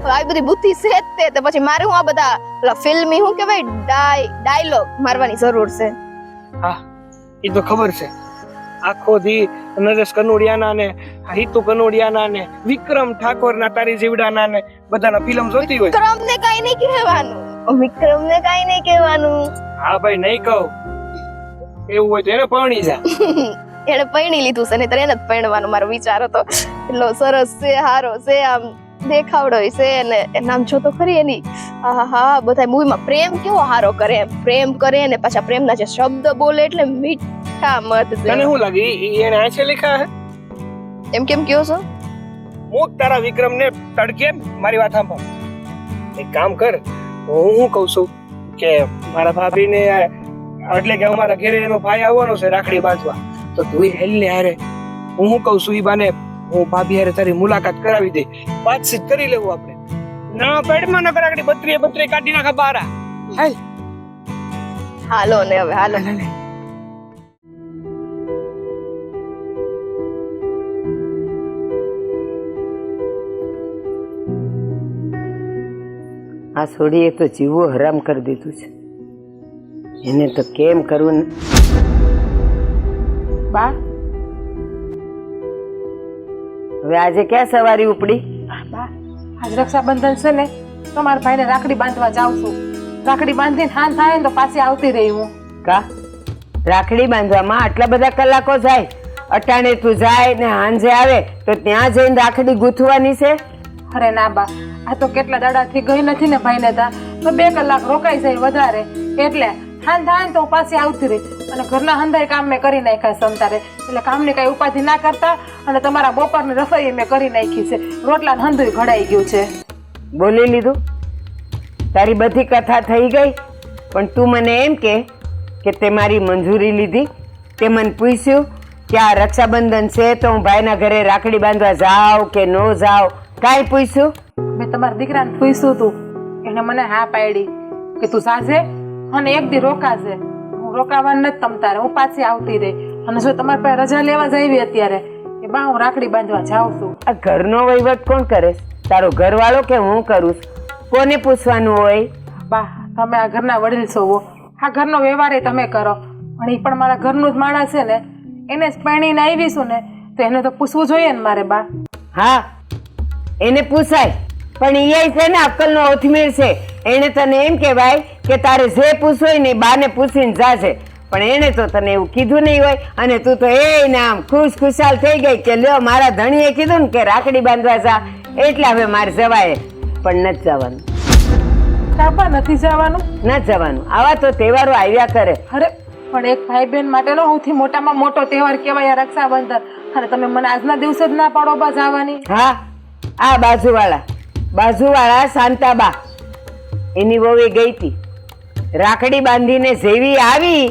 આવી બધી બુદ્ધિ છે જ તે પછી મારે હું આ બધા ફિલ્મી હું કહેવાય ડાયલોગ મારવાની જરૂર છે? હા એ તો ખબર છે. આખો દી નરેશ કનોડિયાના ને હિતુ કનોડિયાના ને વિક્રમ ઠાકોરના તારી જીવડાના ને બધાના ફિલ્મ જોતી હોય. વિક્રમ ને કઈ નહીં કહેવાનું, વિક્રમ ને કઈ નહીં કહેવાનું. હા ભાઈ નહીં કહું, એવું હોય તો એને પરણી જા. એને પરણી લીધું છે, નહીંતર એને જ પરણવાનો મારો વિચાર હતો. એટલો સરસ છે, હારો છે, આમ દેખાવડો છે, અને એના આમ જો તો ખરી એની હા બધા મૂવીમાં પ્રેમ કેવો હારો કરે, એમ પ્રેમ કરે ને પાછા પ્રેમના જે શબ્દ બોલે એટલે મીઠા મત છે. તને શું લાગે એને આંચે લખ્યા હે? એમ કેમ કયો છો? મૂક તારા વિક્રમને તડકે. મારી વાત સાંભળ, એક કામ કર, હું શું કઉ છું કે મારા ભાભીને એટલે કે અમારા ઘરે એનો ભાઈ આવવાનો છે રાખડી બાંધવા, તો તું હેલ ને હારે. હું શું કઉ છું ઈ બાને હું ભાભી હારે તારી મુલાકાત કરાવી દે, વાતચીત કરી લેવું આપણે. ના પેડમાં ન રાખડી બત્રી કાઢી નાખા બારા. હાલ હાલો ને હવે હાલો. આ છોડીએ તો જીવવું હરામ કરી દીધું છે. એને તો કેમ કરવું ને. બા હવે આજે ક્યાં સવારી ઉપડી? બા આજ રક્ષાબંધન છે ને, તો મારા ભાઈને રાખડી બાંધવા જાઉં છું. રાખડી બાંધીને હાન થાય ને તો પાછી આવતી રહી હું. કા રાખડી બાંધવામાં આટલા બધા કલાકો જાય? અટાણે તું જાય ને હાંજે આવે તો ત્યાં જઈને રાખડી ગૂંથવાની છે? અરે ના બા, આ તો કેટલા દાડાથી ગઈ નથી ને ભાઈને ત્યાં, તો 2 કલાક રોકાઈ જાય વધારે, એટલે હાન થાય ને તો પાછી આવતી રહી. અને ઘરના હંધાઈ કામ મેં કરી નાખ્યા સંતારે, એટલે કામની કઈ ઉપાધિ ના કરતા. અને તમારા બપોરની રસોઈ મેં કરી નાખી છે, રોટલા ને હંધુય ઘડાઈ ગયું છે. બોલી લીધું? તારી બધી કથા થઈ ગઈ, પણ તું મને એમ કે તે મારી મંજૂરી લીધી? તે મને પૂછ્યું કે આ રક્ષાબંધન છે તો હું ભાઈના ઘરે રાખડી બાંધવા જાઉં કે ન જાઉં? કાંઈ પૂછ્યું? મેં તમારા દીકરાને પૂછ્યું હતું, એને મને હા પાડી કે તું જાજે અને 1 દી રોકાશે. હું રોકાવાનું નથી તમ તારે, હું પાછી આવતી રહી. અને જો તમારી પાસે રજા લેવા જાવી અત્યારે કે બા હું રાખડી બાંધવા જાઉં છું. આ ઘરનો વહીવટ કોણ કરે? તારો ઘરવાળો કે હું કરું? કોને પૂછવાનું હોય? બા તમે આ ઘરના વડીલ છો, આ ઘરનો વ્યવહાર તમે કરો. પણ એ પણ મારા ઘરનું જ માણસ છે ને, એને જ પરણીને આવીશું ને તો એને તો પૂછવું જોઈએ ને મારે બા. હા એને પૂછાય, પણ એ છે ને અક્કલનો ઓથમીર છે. એને તને એમ કહેવાય કે તારે જે પૂછવું હોય ને બાને પૂછીને જાજે, પણ એને તો તને એવું કીધું નહીં હોય. અને તું તો એ નામ ખુશાલ થઈ ગઈ કે લ્યો મારા ધણીએ કીધું ને કે રાખડી બાંધવા જા, એટલે હવે મારે જવાય. પણ નથી જવાનું. કાપા નથી જવાનું? નથી જવાનું. આવા તો તહેવારો આવ્યા કરે. અરે પણ એક ભાઈ બહેન માટેનો સૌથી મોટામાં મોટો તહેવાર કહેવાય રક્ષાબંધન, અને તમે મને આજના દિવસે જ ના પાડો બા જવાની. હા આ બાજુવાળા શાંતાબા એની વહુએ ગઈ હતી, રાખડી બાંધીને જેવી આવી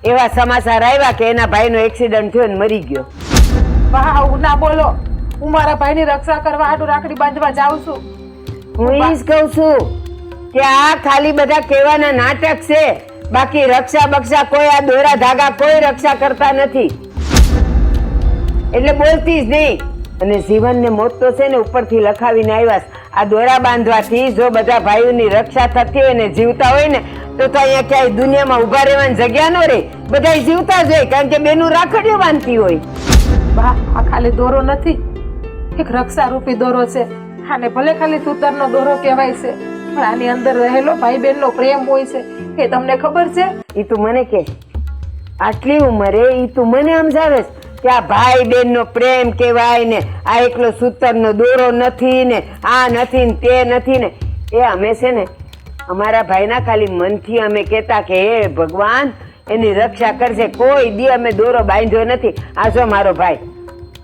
એવા સમાચાર આવ્યા કે એના ભાઈનો એક્સિડન્ટ થયો ને મરી ગયો. વાહ આવું ના બોલો, હું મારા ભાઈની રક્ષા કરવા હાટુ રાખડી બાંધવા જાઉં છું. હું એ જ કહું છું કે આ ખાલી બધા કહેવાના નાટક છે, બાકી રક્ષા બક્ષા કોઈ આ દોરા ધાગા કોઈ રક્ષા કરતા નથી. એટલે બોલતી જ નહીં. અને જીવન ને મોત તો છે ને ઉપરથી લખાવીને આવ્યા. આ દોરા બાંધવાથી જો બધા ભાઈઓની રક્ષા થતી હોય ને જીવતા હોય ને તો અહીંયા ક્યાંય દુનિયામાં ઉભા રહેવાની જગ્યા ન રહે. બધા જીવતા જ હોય, કારણ કે બેનું રાખડીઓ બાંધતી હોય. બા આ ખાલી દોરો નથી, એક રક્ષા રૂપી દોરો છે. આને ભલે ખાલી સૂતરનો દોરો કહેવાય છે, પણ આની અંદર રહેલો ભાઈ બહેનનો પ્રેમ હોય છે. એ તમને ખબર છે? ઈ તું મને કે આટલી ઉંમરે ઈ તું મને સમજાવે કે આ ભાઈ બહેન નો પ્રેમ કેવાય ને આ એકલો સૂતરનો દોરો નથી ને આ નથી ને તે નથી ને. એ અમે છે ને અમારા ભાઈના ખાલી મનથી અમે કહેતા કે હે ભગવાન એની રક્ષા કરશે. કોઈ દી અમે દોરો બાંધ્યો નથી. આ જો મારો ભાઈ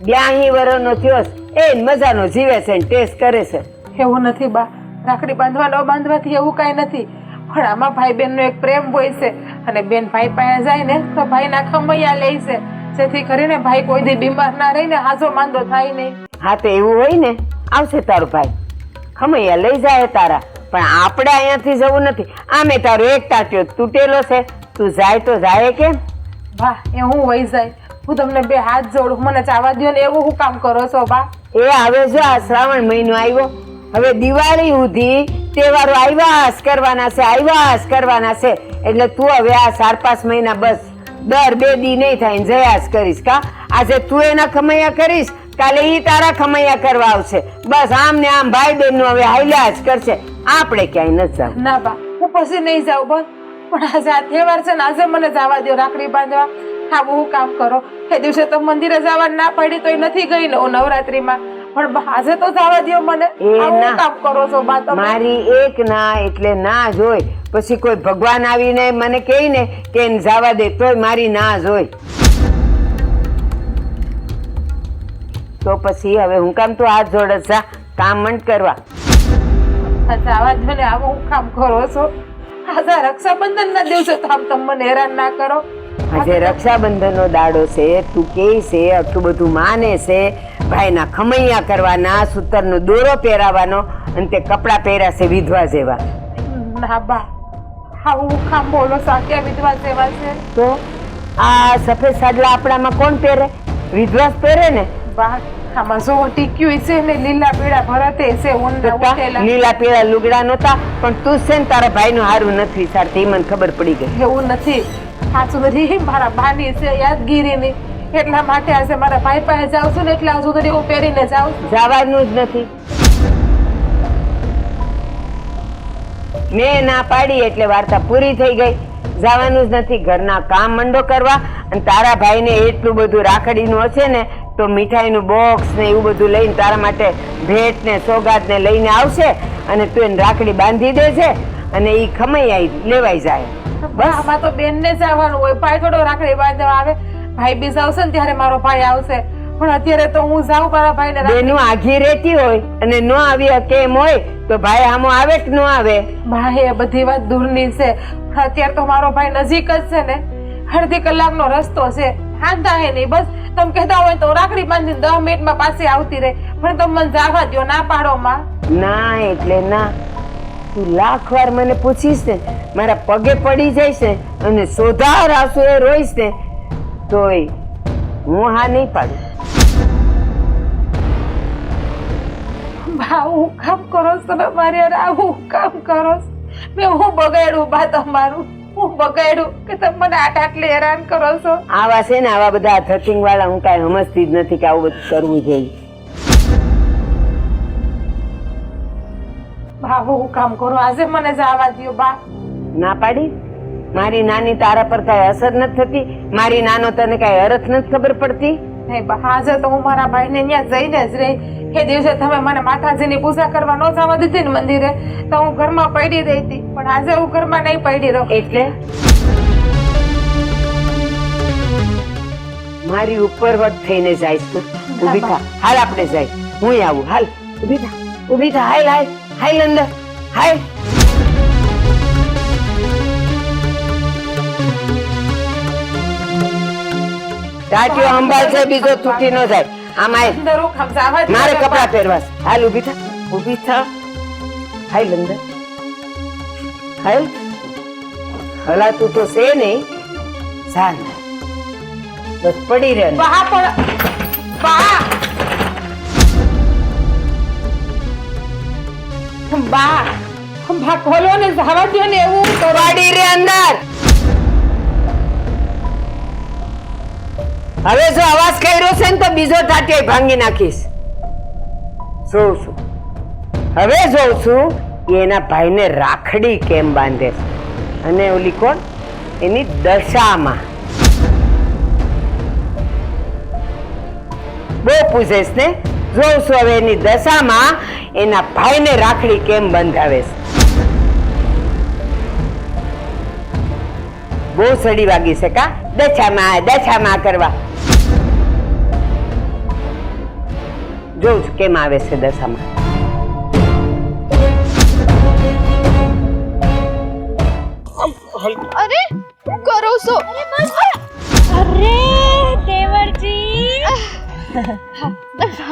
82 વર્ષનો થયો એ મજાનો જીવે છે ને ટેસ્ટ કરે છે. એવું નથી બા, રાખડી બાંધવા ન બાંધવાથી એવું કાંઈ નથી, પણ આમાં ભાઈ બહેનનો એક પ્રેમ હોય છે. અને બેન ભાઈ પાસે જાય ને તો ભાઈના ખમૈયા લે છે, જેથી કરીને ભાઈ કોઈ દી બીમાર ના રહીને હાજો માંદો થાય નહીં. હા તો એવું હોય ને આવશે તારો ભાઈ, ખમૈયા લઈ જાય તારા. પણ આપણે અહીંયાથી જવું નથી. આમે તારો એક ટાંટિયો તૂટેલો છે, તું જાય તો જાય કેમ? બા એ હું વહી જાય, હું તમને 2 હાથ જોડું, મને ચાવા દો ને. એવું હું કામ કરો છો બા? એ હવે જો આ શ્રાવણ મહિનો આવ્યો, હવે દિવાળી સુધી તહેવારો આવ્યા કરવાના છે. એટલે તું હવે આ 4-5 મહિના બસ દર 2 દી નહીં થાય જયા જ કરીશ. કા આજે તું એના ખમૈયા કરીશ, કાલે ઈ તારા ખમૈયા કરવા આવશે. બસ આમ ને આમ ભાઈ બહેન નું હવે હાલ્યા જ કરશે. આપણે ક્યાંય નથી જવું. ના બા હું પછી નહીં જાઉં બસ, પણ આજે આ તહેવાર છે ને આજે મને જવા દો રાખડી બાંધવા. હા હું કામ કરો એ દિવસે તો મંદિરે જવા ના પડી તો નથી ગઈ ને હું નવરાત્રીમાં પણ બા, આજે તો જવા દ્યો મને એ આવું ના. કામ કરો છો બા તમે મારી એક ના એટલે ના જોઈ પછી કોઈ ભગવાન આવીને મને કહે ને કે એને જવા દે તોય મારી ના જોઈ તો પછી હવે હું કામ તું હાથ જોડે જા કામ મંડ કરવા જવા દો ને આવું હું કામ કરો છો આજે રક્ષાબંધન ના દિવસે તો આમ તમે મને હેરાન ના કરો આજે રક્ષાબંધનનો દાડો છે તું કે છે આટલું બધું માને છે ભાઈના ખમૈયા કરવાના સૂતરનો દોરો પહેરાવાનો અને તે કપડાં પહેર્યા છે વિધવા જેવા ના બા આવું કામ બોલો છો આ ક્યાં વિધવા સેવા છે તો આ સફેદ સાડલા આપણામાં કોણ પહેરે વિધવા જ પહેરે ને બા આમાં જો ટીક્યું છે ને લીલા પીળા ભરતે છે ઊંડા ઉઠેલા લીલા પીળા લુગડા નહોતા પણ તું છે ને તારા ભાઈનું હારું નથી વિચારતી મને ખબર પડી ગઈ એવું નથી સાચું નથી મારા બાની છે યાદગીરીની એટલા માટે આજે મારા ભાઈ પાસે જાઉં છું ને એટલે હજુ સુધી હું પહેરીને જાઉં છું જવાનું જ નથી મેં ના પાડી એટલે વાર્તા પૂરી થઈ ગઈ જવાનું જ નથી ઘરના કામ મંડો કરવા અને તારા ભાઈને એટલું બધું રાખડીનું હશે ને તો મીઠાઈનું બોક્સ ને એવું બધું લઈને તારા માટે ભેટ ને સોગાદ ને લઈને આવશે અને તું એને રાખડી બાંધી દેજે અને ઈ ખમૈયાઈ લેવાઈ જાય બસ આમાં તો બેન ને જવાનું હોય ભાઈ થોડો રાખડી બાંધવા આવે ભાઈ બીજ આવશે ને ત્યારે મારો ભાઈ આવશે પણ અત્યારે તો હું જાઉં મારા ભાઈ ને બેનું આઘી રહેતી હોય અને ન આવી કેમ હોય તો ભાઈ આમો આવે કે ન આવે ભાઈ એ બધી વાત દૂરની છે પણ અત્યારે તો મારો ભાઈ નજીક જ છે ને અડધી કલાકનો રસ્તો છે હાંધા હે નહીં બસ તમે કહેતા હોય તો રાખડી બાંધીને 10 મિનિટમાં પાછી આવતી રહે પણ તમે મને જવા દ્યો ના પાડો માં ના એટલે ના તું લાખ વાર મને પૂછીશ ને મારા પગે પડી જઈશ ને અને સોધાર આંસુ એ રોઈશ ને તોય હું હા નહીં પાડું બા હું કામ કરો છો તમે મારી યાર આવું કામ કરો છો? મેં હું બગાડ્યું બા તમારું હું બગાડ્યું કે તમે મને આટલી હેરાન કરો છો આવા છે ને આવા બધા ધતિંગ વાળા હું કાંઈ સમજતી જ નથી કે આવું બધું કરવું જોઈએ બા હું કામ કરો આજે મને જવા દ્યો બા ના પાડી મારી નાની તારા પર કાંઈ અસર નથી થતી મારી નાનો તને કાંઈ અર્થ નથી ખબર પડતી નહીં બા આજે તો હું મારા ભાઈને ત્યાં જઈને જ રહી એ દિવસે તમે મને માતાજીની પૂજા કરવા ન જવા દીધી ને મંદિરે તો હું ઘરમાં પડી રહી હતી પણ આજે હું ઘરમાં નહીં પડી રહું એટલે મારી ઉપર વટ થઈને જાય તું ઊભી થા હાલ આપણે જાય હું આવું હાલ ઊભી થા હાલ હાલ હાલ અંદર હાલ ટાટિયો અંબાલ છે બીજો તૂટી ન જાય આમ આય અંદર હું ખમ જવા જ મારે નથી, કપડા બા. પહેરવા છે. હાલ ઊભી થા હાલ અંદર હાલ હલાતું તો છે નહીં ચાલ બસ પડી રહે ને. બા પણ બા બા ખોલો ને જવા દ્યો ને એવું કરો પડી રે અંદર હવે જો અવાજ કર્યો છે ને તો બીજો ટાટિયો ભાંગી નાખીશ જોઉં છું હવે જોઉં છું કે એના ભાઈને રાખડી કેમ બાંધે છે અને ઓલી કોણ એની દશામાં બહુ પૂછેશ ને જોઉં છું હવે એની દશામાં એના ભાઈને રાખડી કેમ બંધાવે છે બહુ સડી વાગી છે કા દશામાં કરવા જોઉં છું કેમ આવે છે દશામાં અરે શું કરો છો અરે દેવરજી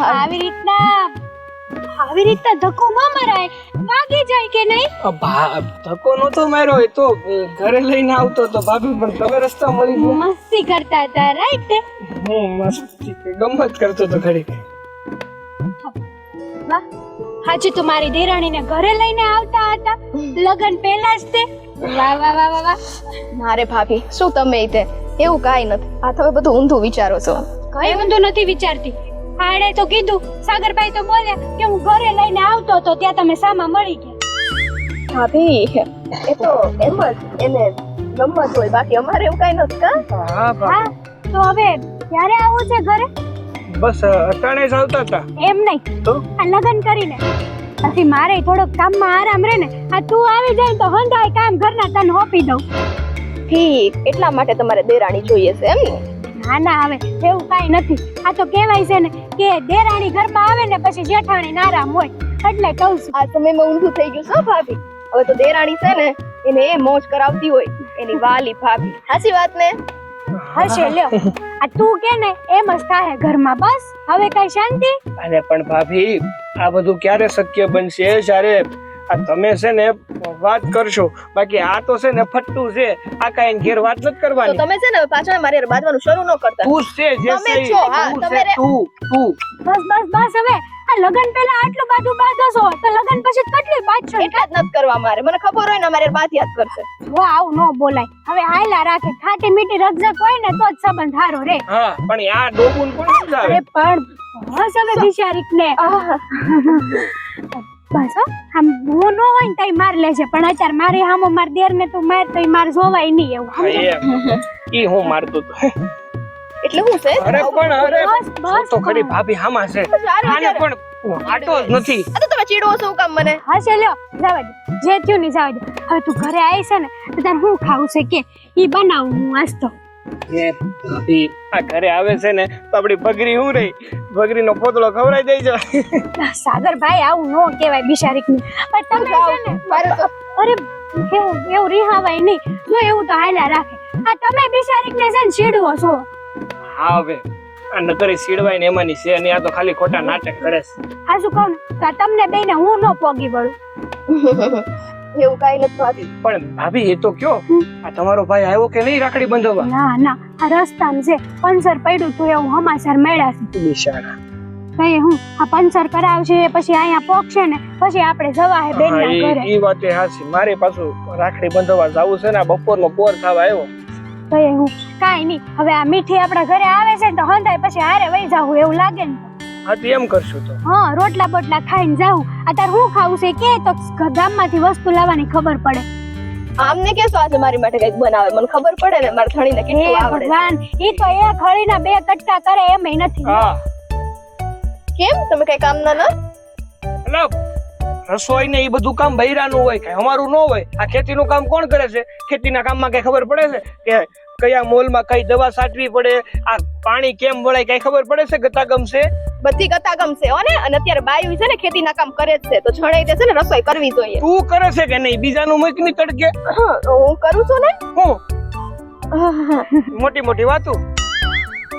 આવી રીતના ધક્કો માં મરાય વાગી જાય કે નહીં ધક્કો નતો માર્યો એ તો ઘરે લઈને આવતો તો ભાભી પણ તમે રસ્તા મળી ગયો મસ્તી કરતા હતા રાઈટ હું મસ્ત ગમત કરતો તો ઘડી વાહ હાજી તો મારી દેરાણીને ઘરે લઈને આવતા હતા લગન પહેલા જ તે વાહ વાહ વાહ વાહ વાહ ના રે ભાભી શું તમે તે એવું કાંઈ નથી આ તમે બધું ઊંધું વિચારો છો કઈ ઊંધું નથી વિચારતી આડે તો કીધું સાગરભાઈ તો બોલ્યા કે હું ઘરે લઈને આવતો તો ત્યાં તમે સામા મળી ગયા ભાભી એ તો એમ જ એને ગમત હોય બાકી અમારે એવું કાંઈ નથી કા હા હા તો હવે ક્યારે આવું છે ઘરે? બસ અટાણે જ આવતા હતા. એમ નહીં, તો આ લગ્ન કરીને પછી મારે થોડોક કામમાં આરામ રહે ને. આ તું આવી જાય તો હંધાય કામ ઘરના તને હોપી દઉં. ઠીક, એટલા માટે તમારે દેરાણી જોઈએ છે એમ ને? ના ના, હવે એવું કાંઈ નથી. આ તો કહેવાય છે ને કે દેરાણી ઘરમાં આવે ને પછી જેઠાણી આરામ હોય, એટલે કહું છું. આ તો મેં ઊંધું થઈ ગયું છે ભાભી. હવે તો દેરાણી છે ને એને એ મોજ કરાવતી હોય એની વાલી ભાભી. સાચી વાત ને? હશે લ્યો. આ તું કે ને એમ જ થાય ઘરમાં. બસ હવે કઈ શાંતિ? અરે પણ ભાભી, આ બધું ક્યારે શક્ય બનશે જ્યારે આ તમે છે ને વાત કરશો? બાકી આ તો છે ને ફટ્ટું છે, આ કાંઈ ઘેર વાત નથી તો કરવાની. તમે છે ને પાછળ મારી હારે બાંધવાનું શરૂ ન કરતા. તું છે જે તમે છે છો, હા, તું તમે છે, તું બસ બસ બસ. હવે આ લગન પહેલા આટલું બધું બાંધો છો તો લગન પછી કેટલી બાંધશો? એટલા જ નથી કરવા મારે. મને ખબર હોય ને મારે બાત યાદ કરશે. જો આવું ન બોલાય. હવે હાયલા રાખે, ખાટી મીઠી રકઝક હોય ને તો જ સંબંધ સારો રે. હા, પણ આ ડોબુન કોણ સમજાવે? અરે પણ બસ હવે બિચારીક ને બસ હો. આમ હું ન હોય ને તઈ માર લેજે, પણ અત્યારે મારી હામો માર દેર ને તું માર તો માર જોવાય નહીં એવું. હા, ઈ હું મારતો તો. એટલે હું છે? અરે પણ અરે બસ બસ તો ખરી ભાભી હામાં છે. આને પણ આટો જ નથી. આ તો તમે ચીડવો છો કામ મને? હા છે લ્યો, જવા દે. જે થયું ને જવા દે. હવે તું ઘરે આવી છે ને તો તારે શું ખાવું છે કે ઈ બનાવું હું આજ તો. એ ભાભી આ ઘરે આવે છે ને તો આપડી બગરી હું રહી, બગરીનો પોતળો ખવડાઈ દઈ જાય. સાગરભાઈ આવું ન કહેવાય બિચારીક ને. પણ તમે છે ને મારે તો અરે એવું રિહાવાય નહીં. જો એવું તો હાલ્યા રાખે. આ તમે બિચારીક ને છે ને ચીડવો છો. હા હવે આ નકરી સીડવાય ને એમાંની છે, અને આ તો ખાલી ખોટા નાટક કરે છે. હા શું કહું ને તો આ તમને બેને હું ન પોગી વળું. એવું કાઈ નથી ભાભી. પણ ભાભી એ તો કયો, આ તમારો ભાઈ આવ્યો કે નહીં રાખડી બંધાવવા? ના ના, આ રસ્તામાં છે પંચર પડ્યું તું એવું સમાચાર મળ્યા છે. બિચારા. કઈ હું આ પંચર કરાવશે પછી અહીંયા પોગશે ને પછી આપણે જવા હે બેન ના ઘરે. ઈ વાતે હાચી. મારે પાછું રાખડી બંધાવવા જાવું છે ને, આ બપોરનો પોર થવા આવ્યો. કઈ હું કાઈ નહીં. હવે આ મીઠી આપણા ઘરે આવે છે ને તો હંધાય પછી હારે વહી જાવું એવું લાગે ને. હા તો એમ કરશું તો. હા, રોટલા બોટલા ખાઈને જાવું. અત્યારે હું ખાવું છે કે તો ગામમાંથી વસ્તુ લાવવાની ખબર પડે. આમને કેસો આજે મારી માટે કઈક બનાવે, મને ખબર પડે ને મારા ધણીને હે કેટલું આવડે. ભગવાન, ઈ તો એક હળીના બે કટકા કરે એમય નથી. હા કેમ તમે કઈ કામ ના? એટલે રસોઈ ને ઈ બધું કામ બૈરાનું હોય, કઈ અમારું ન હોય. આ ખેતીનું કામ કોણ કરે છે? ખેતીના કામમાં કઈ ખબર પડે છે કે કયા મોલમાં કઈ દવા છાંટવી પડે, આ પાણી કેમ વળાય કઈ ખબર પડે છે? ગતાગમ છે બધી ગતાગમ છે હો ને. અને અત્યારે બાયું છે ને ખેતીના કામ કરે જ છે તો જણાઈ દે છે ને રસોઈ કરવી જોઈએ. તું કરે છે કે નહીં? બીજાનું મૂક ની તડકે. હું કરું છું ને. હું મોટી મોટી વાતો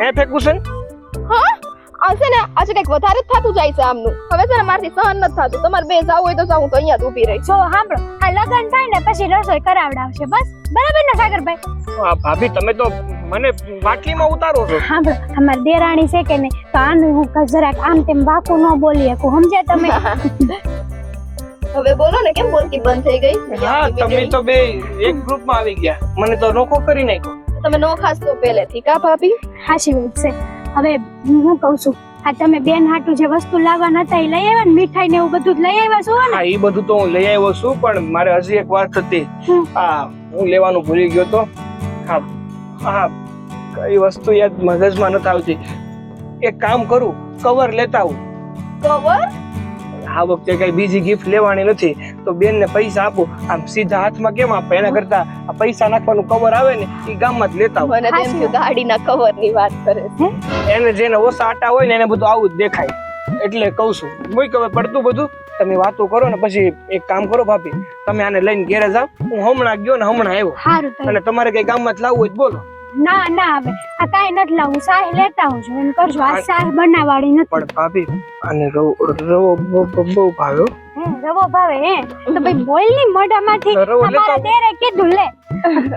એ ફેંકું છે ને? હા આ છે ને આજે કઈક વધારે જ થતું જાય છે આમનું. હવે છે ને મારથી સહન નથી થતું. તમારે બે જાવું હોય તો જાઉં, તો અહીંયા જ ઊભી રહી. જો સાંભળો, આ લગન થાય ને પછી રસોઈ કરાવડાવશે. બસ બરાબર ને સાગરભાઈ? આ ભાભી તમે તો મને વાટલીમાં ઉતારો છો. સાંભળો, અમાર દેરાણી છે કે નહીં તો આનું હું જરાક આમ તેમ વાકું ન બોલી શકું, સમજ્યા તમે? હવે બોલો ને, કેમ બોલતી બંધ થઈ ગઈ? હા તમે તો બે એક ગ્રુપમાં આવી ગયા, મને તો નોખો કરી નાખ્યો. તમે નો ખાસ તો પહેલેથી કા ભાભી? હાચી વાત છે. હવે હું કહું છું, આ તમે બેન હાટુ જે વસ્તુ લાવવાના હતા એ લઈ આવ્યા ને? મીઠાઈ ને એવું બધું જ લઈ આવ્યા છો ને? હા એ બધું તો હું લઈ આવ્યો છું, પણ મારે હજી એક વાત હતી. હા હું લેવાનું ભૂલી ગયો તો. હા હા કઈ વસ્તુ યાદ મગજમાં નથી આવતી. એક કામ કરું, કવર લેતા આવું. કવર? આ વખતે કઈ બીજી ગિફ્ટ લેવાની નથી તો બેન ને પૈસા આપું. આમ સીધા હાથમાં કેમ આપે, એના કરતા આ પૈસા નાખવાનું કવર આવે ને એ ગામમાં જ લેતા આવું. મને તેમ થયું ગાડીના કવર ની વાત કરે છે. એને જેને ઓછા આટા હોય ને એને બધું આવું જ દેખાય, એટલે કઉ છું. મુઈ કવે પડતું બધું તમે વાતો કરો ને પછી એક કામ કરો ભાભી, તમે આને લઈને ઘેરે જાઓ. હું હમણાં ગયો ને હમણાં આવ્યો. સારું તો. અને તમારે કઈ ગામમાં જ લાવવું હોય તો બોલો. ના ના, હવે આ કાઈ નથી લાવું, સાહ લેતા આવજો. એમ કરજો, આ સાહ બનાવવાળી નથી. પણ ભાભી આને રવો બહુ ભાવ્યો. રવો ભાવે હે તો ભાઈ બોલ ની મોઢામાંથી. રવો લેતા તમારા દેરે કીધું લે.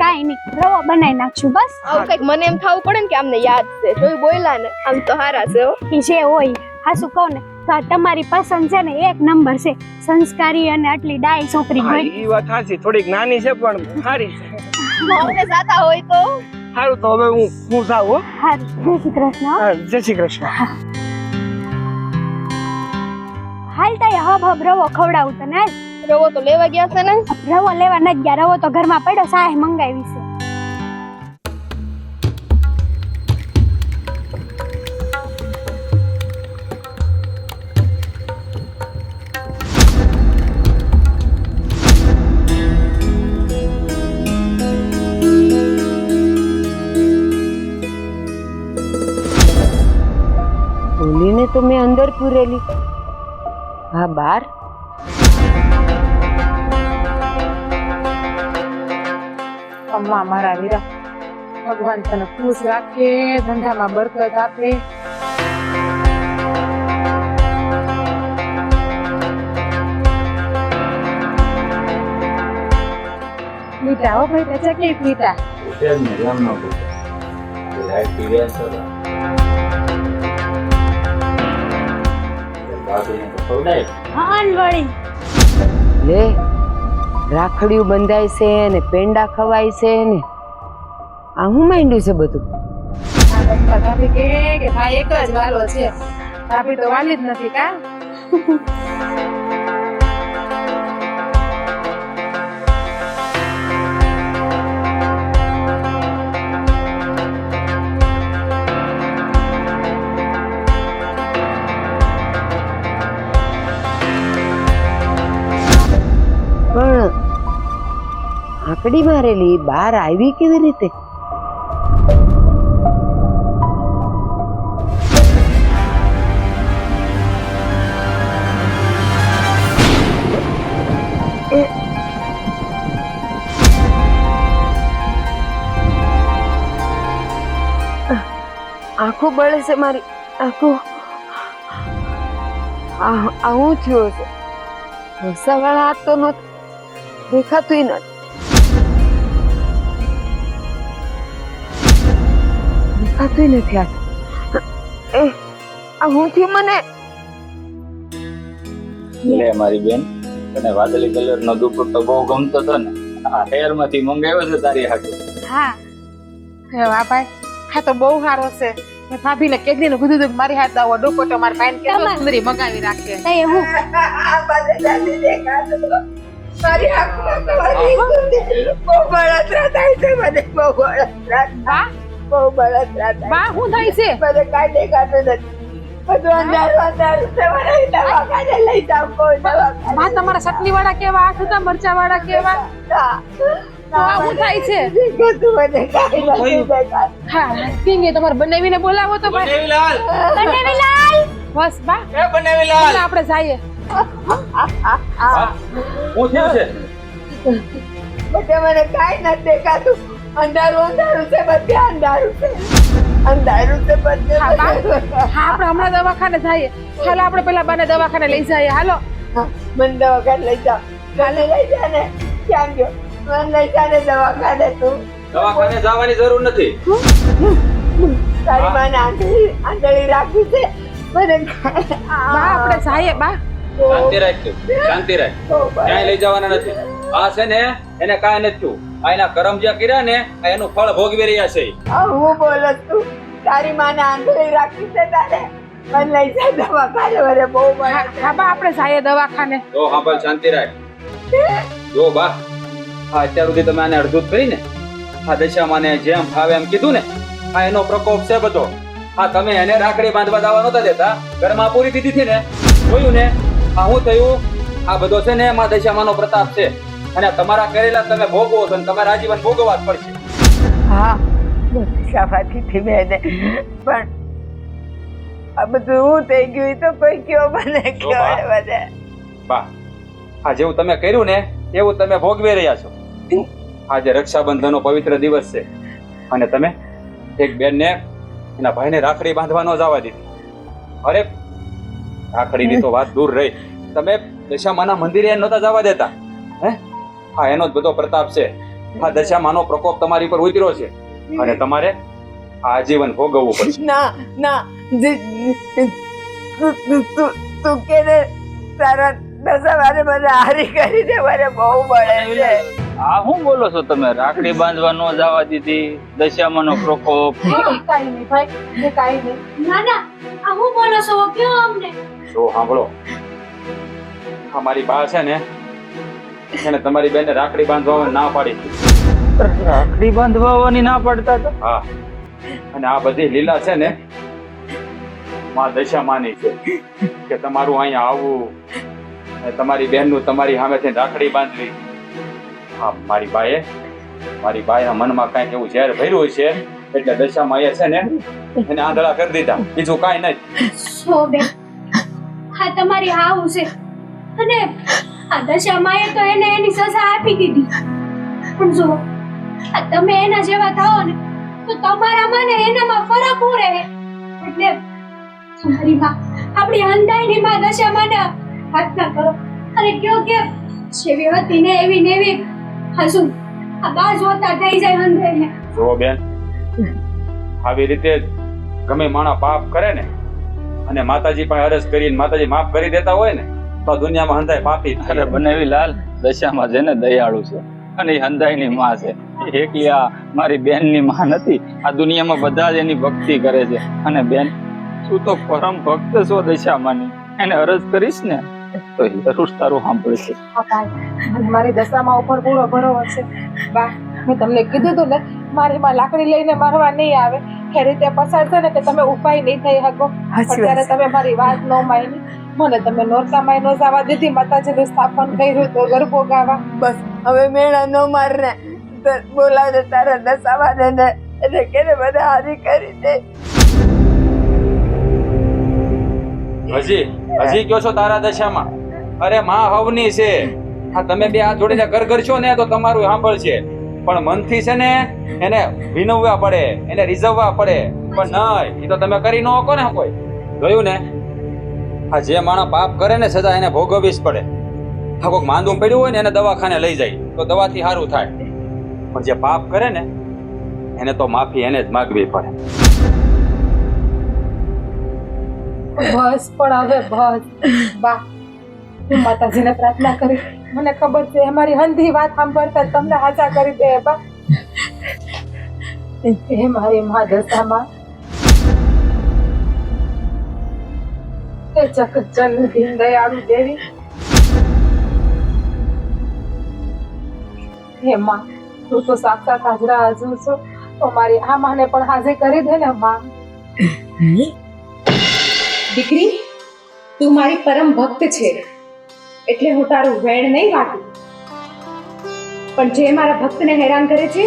કાઈ નહીં, રવો બનાવી નાખશું બસ. આવું કઈક મને એમ થવું પડે ને કે આમને યાદ છે. જોઈ બોયલા ને આમ તો હારા છે હો. ઈ જે હોય હાસુ કહું ને તો આ તમારી પસંદ છે ને એક નંબર છે. સંસ્કારી અને આટલી ડાઈ છોકરી હા મળી. ઈ વાત સાચી, થોડીક નાની છે પણ સારી છે. અમને જાતા હોય તો સારું તો હવે હું જાઉં હો. હારું, જય શ્રી કૃષ્ણ. હા, જય શ્રી કૃષ્ણ. હાલ તાય હબ રવો ખવડાવું તને. હાલ. રવો તો લેવા ગયા છે ને. રવો લેવા નથી ગયા, રવો તો ઘરમાં પડ્યો, સાહે મંગાવી છે. તો મેં અંદર પૂરેલી. હા, બાર. અમ્મા મારા વીરા, ભગવાન તને ખુશ રાખે, ધંધામાં બરકત આપે. પીતા હો ભાઈ, પછી કે પીતા. લે, રાખડીયું બંધાય છે ને પેંડા ખવાય છે ને આ હું માંડ્યું છે બધું. ભાભી કે ભાઈ એક જ વાલો છે, ભાભી તો વાલી જ નથી કા. પણ આકડી મારેલી બહાર આવી કેવી રીતે? આંખો બળે છે મારી આંખો. આ હું થયો છે? રસાવાળા હાથ તો નથી દેખાતું નથી. દેખાતું નથી હાથ. એ આ હું થયું મને? લે મારી બેન, તને વાદળી કલર નો દુપટ્ટો બહુ ગમતો હતો ને, આ હેર માંથી મંગાવ્યો છે તારી હાટુ. હા હે વાહ ભાઈ, હા તો બહુ સારો છે. મેં ભાભીને કેદી નું કીધું હતું કે મારી હાથ આવો દુપટ્ટો મારી ભાઈને કેવો સુંદરી મંગાવી રાખે. તઈ હું મારી આંખમાં તો બહુ બળતરા થાય છે. મને બહુ બળતરા વાહ બહુ બળતરા થાય. વાહ, શું થાય છે? મને કાંઈ દેખાતું નથી. બધું અંધારું અંધારું છે. મને દવાખાને લઈ જાવ, કોઈ દવાખાને. વાહ, તમારા ચટણી વાળા કેવા, આ સુધા મરચા વાળા કેવા. આ શું થાય છે? બધું મને કાંઈ નથી દેખાતું. હા, કિંગે તમારે બનાવીને બોલાવો તો ભાઈ. બનાવીલાલ બસ બા, ચાલો આપણે જઈએ. શું થયું છે? બધે મને કાંઈ નથી દેખાતું. અંધારું અંધારું છે, બધે અંધારું છે. અંધારું છે બધે. હા બા, હા આપણે હમણાં દવાખાને જઈએ. હાલો આપણે પેલા બાને દવાખાને લઈ જઈએ. હાલો મને દવાખાને લઈ જાઓ. મને લઈ જા ને. ક્યાં ગયો? મને લઈ જા ને દવાખાને. તું દવાખાને જવાની જરૂર નથી. તારી માને આંધળી રાખી છે. મને બા આપણે જઈએ બા. શાંતિ રાખ તું, શાંતિ રાખ. ક્યાંય લઈ જવાના નથી. આ છે ને એને કાંઈ નથી થયું. આ એના કરમ જે કર્યા ને આ એનું ફળ ભોગવી રહ્યા છે. હું બોલો તું? તારી માને આંધળી રાખી છે તારે? મને લઈ જા દવાખાને. મને બહુ હા બા આપણે જઈએ દવાખાને. જો હા ભાઈ શાંતિ રાખ. જો બા, આ અત્યાર સુધી તમે આને અડધું જ કરીને આ દશામાં ને જેમ ફાવે એમ કીધું ને, આ એનો પ્રકોપ છે બધો. હા તમે એને રાખડી બાંધવા જવા નતા દેતા, ઘરમાં પૂરી દીધી હતી ને, જોયું ને આ શું થયું? આ બધો છે ને એમાં દશામાનો પ્રતાપ છે અને તમારા કરેલા તમે ભોગવો છો અને તમારે આજીવન ભોગવવા જ પડશે. હા શાબાથી થી બેને, પણ આ બધું હું થઈ ગયું તો કોઈ કયો મને કયો બધે. બા, આ જેવું તમે કર્યું ને એવું તમે ભોગવી રહ્યા છો. આજે રક્ષાબંધનનો પવિત્ર દિવસ છે અને તમે એક બેનને એના ભાઈને રાખડી બાંધવા ન જવા દીધી. અરે રાખડીની તો વાત દૂર રહી, તમે દશામાના મંદિરે નહોતા જવા દેતા. હે હા, એનો જ બધો પ્રતાપ છે. આ દશામાનો પ્રકોપ તમારી પર ઉતર્યો છે અને તમારે આજીવન ભોગવવું પડશે. ના ના, તું કે તારા દશામાને મને હારી કરીને મને બહુ બળે છે. આ શું બોલો છો તમે? રાખડી બાંધવા ન જવા દીધી, દશામાનો પ્રકોપ. કાઈ નહીં ભાઈ, એ કાઈ નહીં. ના ના, આ હું બોલો છો? કયો અમને. જો સાંભળો, આ મારી બા છે ને એને તમારી બેનને રાખડી બાંધવા ના પાડી. રાખડી બાંધવાની ના પાડતા હતા? હા, અને આ બધી લીલા છે ને માં દશામાની છે કે તમારું અહીંયા આવવું અને તમારી બહેનનું તમારી સામેથી રાખડી બાંધવી. હા, મારી બાએ મનમાં કાંઈક એવું ઝેર ભર્યું છે એટલે દશામાં એ છે ને એને આંધળા કરી દીધા, બીજું કાંઈ નહીં. સો બેન હા તમારી હાવ છે અને આ દશામાએ તો એને એની સજા આપી દીધી પણ જો આ તમે એના જેવા થાઓ ને તો તમારામાં ને એનામાં ફરક હું રહે એટલે તમારી માં આપણી અંધાઈની માં દશામાને હાથ ના કરો અને કયો કે જેવી હતી ને એવી હસુ આ બા જોતા થઈ જાય અંધાઈને. જુઓ બેન, આવી રીતે ગમે માણસ પાપ કરે ને અને માતાજી પણ અરજ કરીને માતાજી માફ કરી દેતા હોય ને તો આ દુનિયામાં હંધાય પાપી જ અરે થાય. બનાવી લાલ, દશામાં છે ને દયાળુ છે અને એ હંધાઈની માં છે. એ એકલી આ મારી બેનની માં નથી, આ દુનિયામાં બધા જ એની ભક્તિ કરે છે. અને બેન તું તો પરમ ભક્ત છો દશામાંની, એને અરજ કરીશ ને તો એ જરૂર તારું સાંભળશે. હા ભાઈ, મને મારી દશામાં ઉપર પૂરો ભરોસો છે. બા મેં તમને કીધું તું ને મારી માં લાકડી લઈને મારવા નહીં આવે, એ રીતે પસાર છે ને કે તમે ઉપાય નહીં થઈ શકો. પણ ત્યારે તમે મારી વાત ન માની, મને તમે નોરતામાં ન જવા દીધી, માતાજીનું સ્થાપન કર્યું તો ગરબો ગાવા. બસ હવે મેળા ન મારને, બોલાવે તારા દશાવાને ને એટલે કેને બધા હારી કરી દે. હજી કયો છો તારા દશામાં? અરે માં હવની છે, હા તમે બે હાથ જોડીને ઘર ઘર છો ને તો તમારું સાંભળશે, પણ મનથી છે ને એને વિનવવા પડે, એને રીઝવવા પડે. પણ નહીં, એ તો તમે કરી ન શકો ને કોઈ. જોયું ને, આ જે માણસ પાપ કરે ને સજા એને ભોગવવી જ પડે. હા કોઈક માંદું પડ્યું હોય ને એને દવાખાને લઈ જાય તો દવાથી સારું થાય, પણ જે પાપ કરે ને એને તો માફી એને જ માગવી પડે. બસ પણ હવે બસ. બા હું માતાજીને પ્રાર્થના કરી, મને ખબર છે અમારી હંધી વાત સાંભળતા તમને હાચા કરી દે. બા હે મારી મા દશામાં, હે જગતજનની દીન દયાળુ દેવી, હે માં તું તો સાક્ષાત હાજરા હાજર છો, તો મારી આ માને પણ હાજર કરી દે ને માં. દીકરી તું મારી પરમ ભક્ત છે એટલે હું તારું વેણ નહીં વાટું, પણ જે મારા ભક્તને હેરાન કરે છે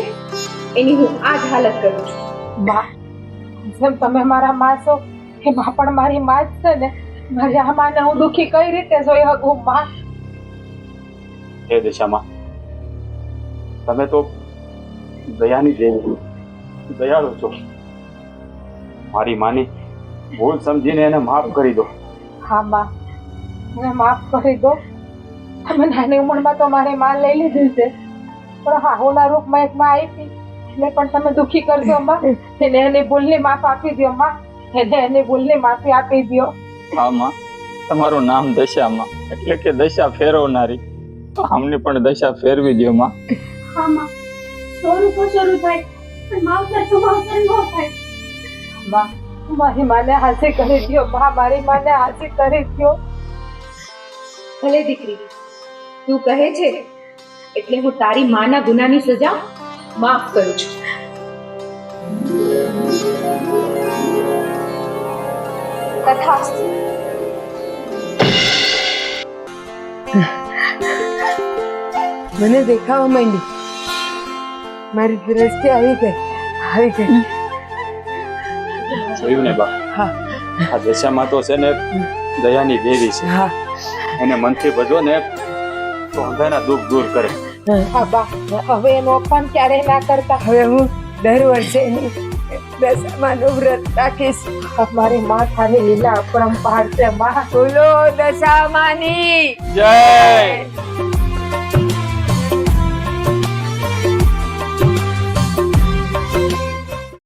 એની હું આ જ હાલત કરું છું. બા જેમ તમે મારા માં છો એ માં પણ મારી માં જ છે ને. મારી આ માને હું દુખી કઈ રીતે જોઈ શકું માં? હે દશામાં, તમે તો દયાની દેવી, દયાળુ છો. મારી માની ભૂલ સમજીને એને માફ કરી દો. હા માં, મને માફ કરી દો. તમે નાની ઉંમરમાં તો મારી માં લઈ લીધી છે, પણ હા હોના રૂપમાં એક માં આપી એટલે પણ તમે દુખી કરશો માં. એને એની ભૂલની માફ આપી દો માં, એને એની ભૂલની માફી આપી દો. હા માં, તમારું નામ દશામાં એટલે કે દશા ફેરવનારી, તો આમની પણ દશા ફેરવી દો માં. હા માં સ્વરૂપ શરૂ થાય પણ માવતર તો માવતર ન થાય. માં મારી માને હાજર કરી દો માં, મારી માને હાજર કરી દો. ભલે દીકરી તું કહે છે એટલે હું તારી માના ગુનાની સજા માફ કરું છું. તથાસ્તુ. મને દેખાવા માંડી, મારી દ્રષ્ટિ આવી ગઈ. જોયું ને બા, હા આ દશામાં તો છે ને દયાની દેવી છે. હા એને મનથી ભજો ને તો અંધાના દુઃખ દૂર કરે. હા બા, હવે એનું અપમાન ક્યારેય ના કરતા. હવે હું દર વર્ષે દશામાનું વ્રત રાખીશ. મારી માં ખાલી લીલા અપરંપાર છે માં. બોલો દશામાની જય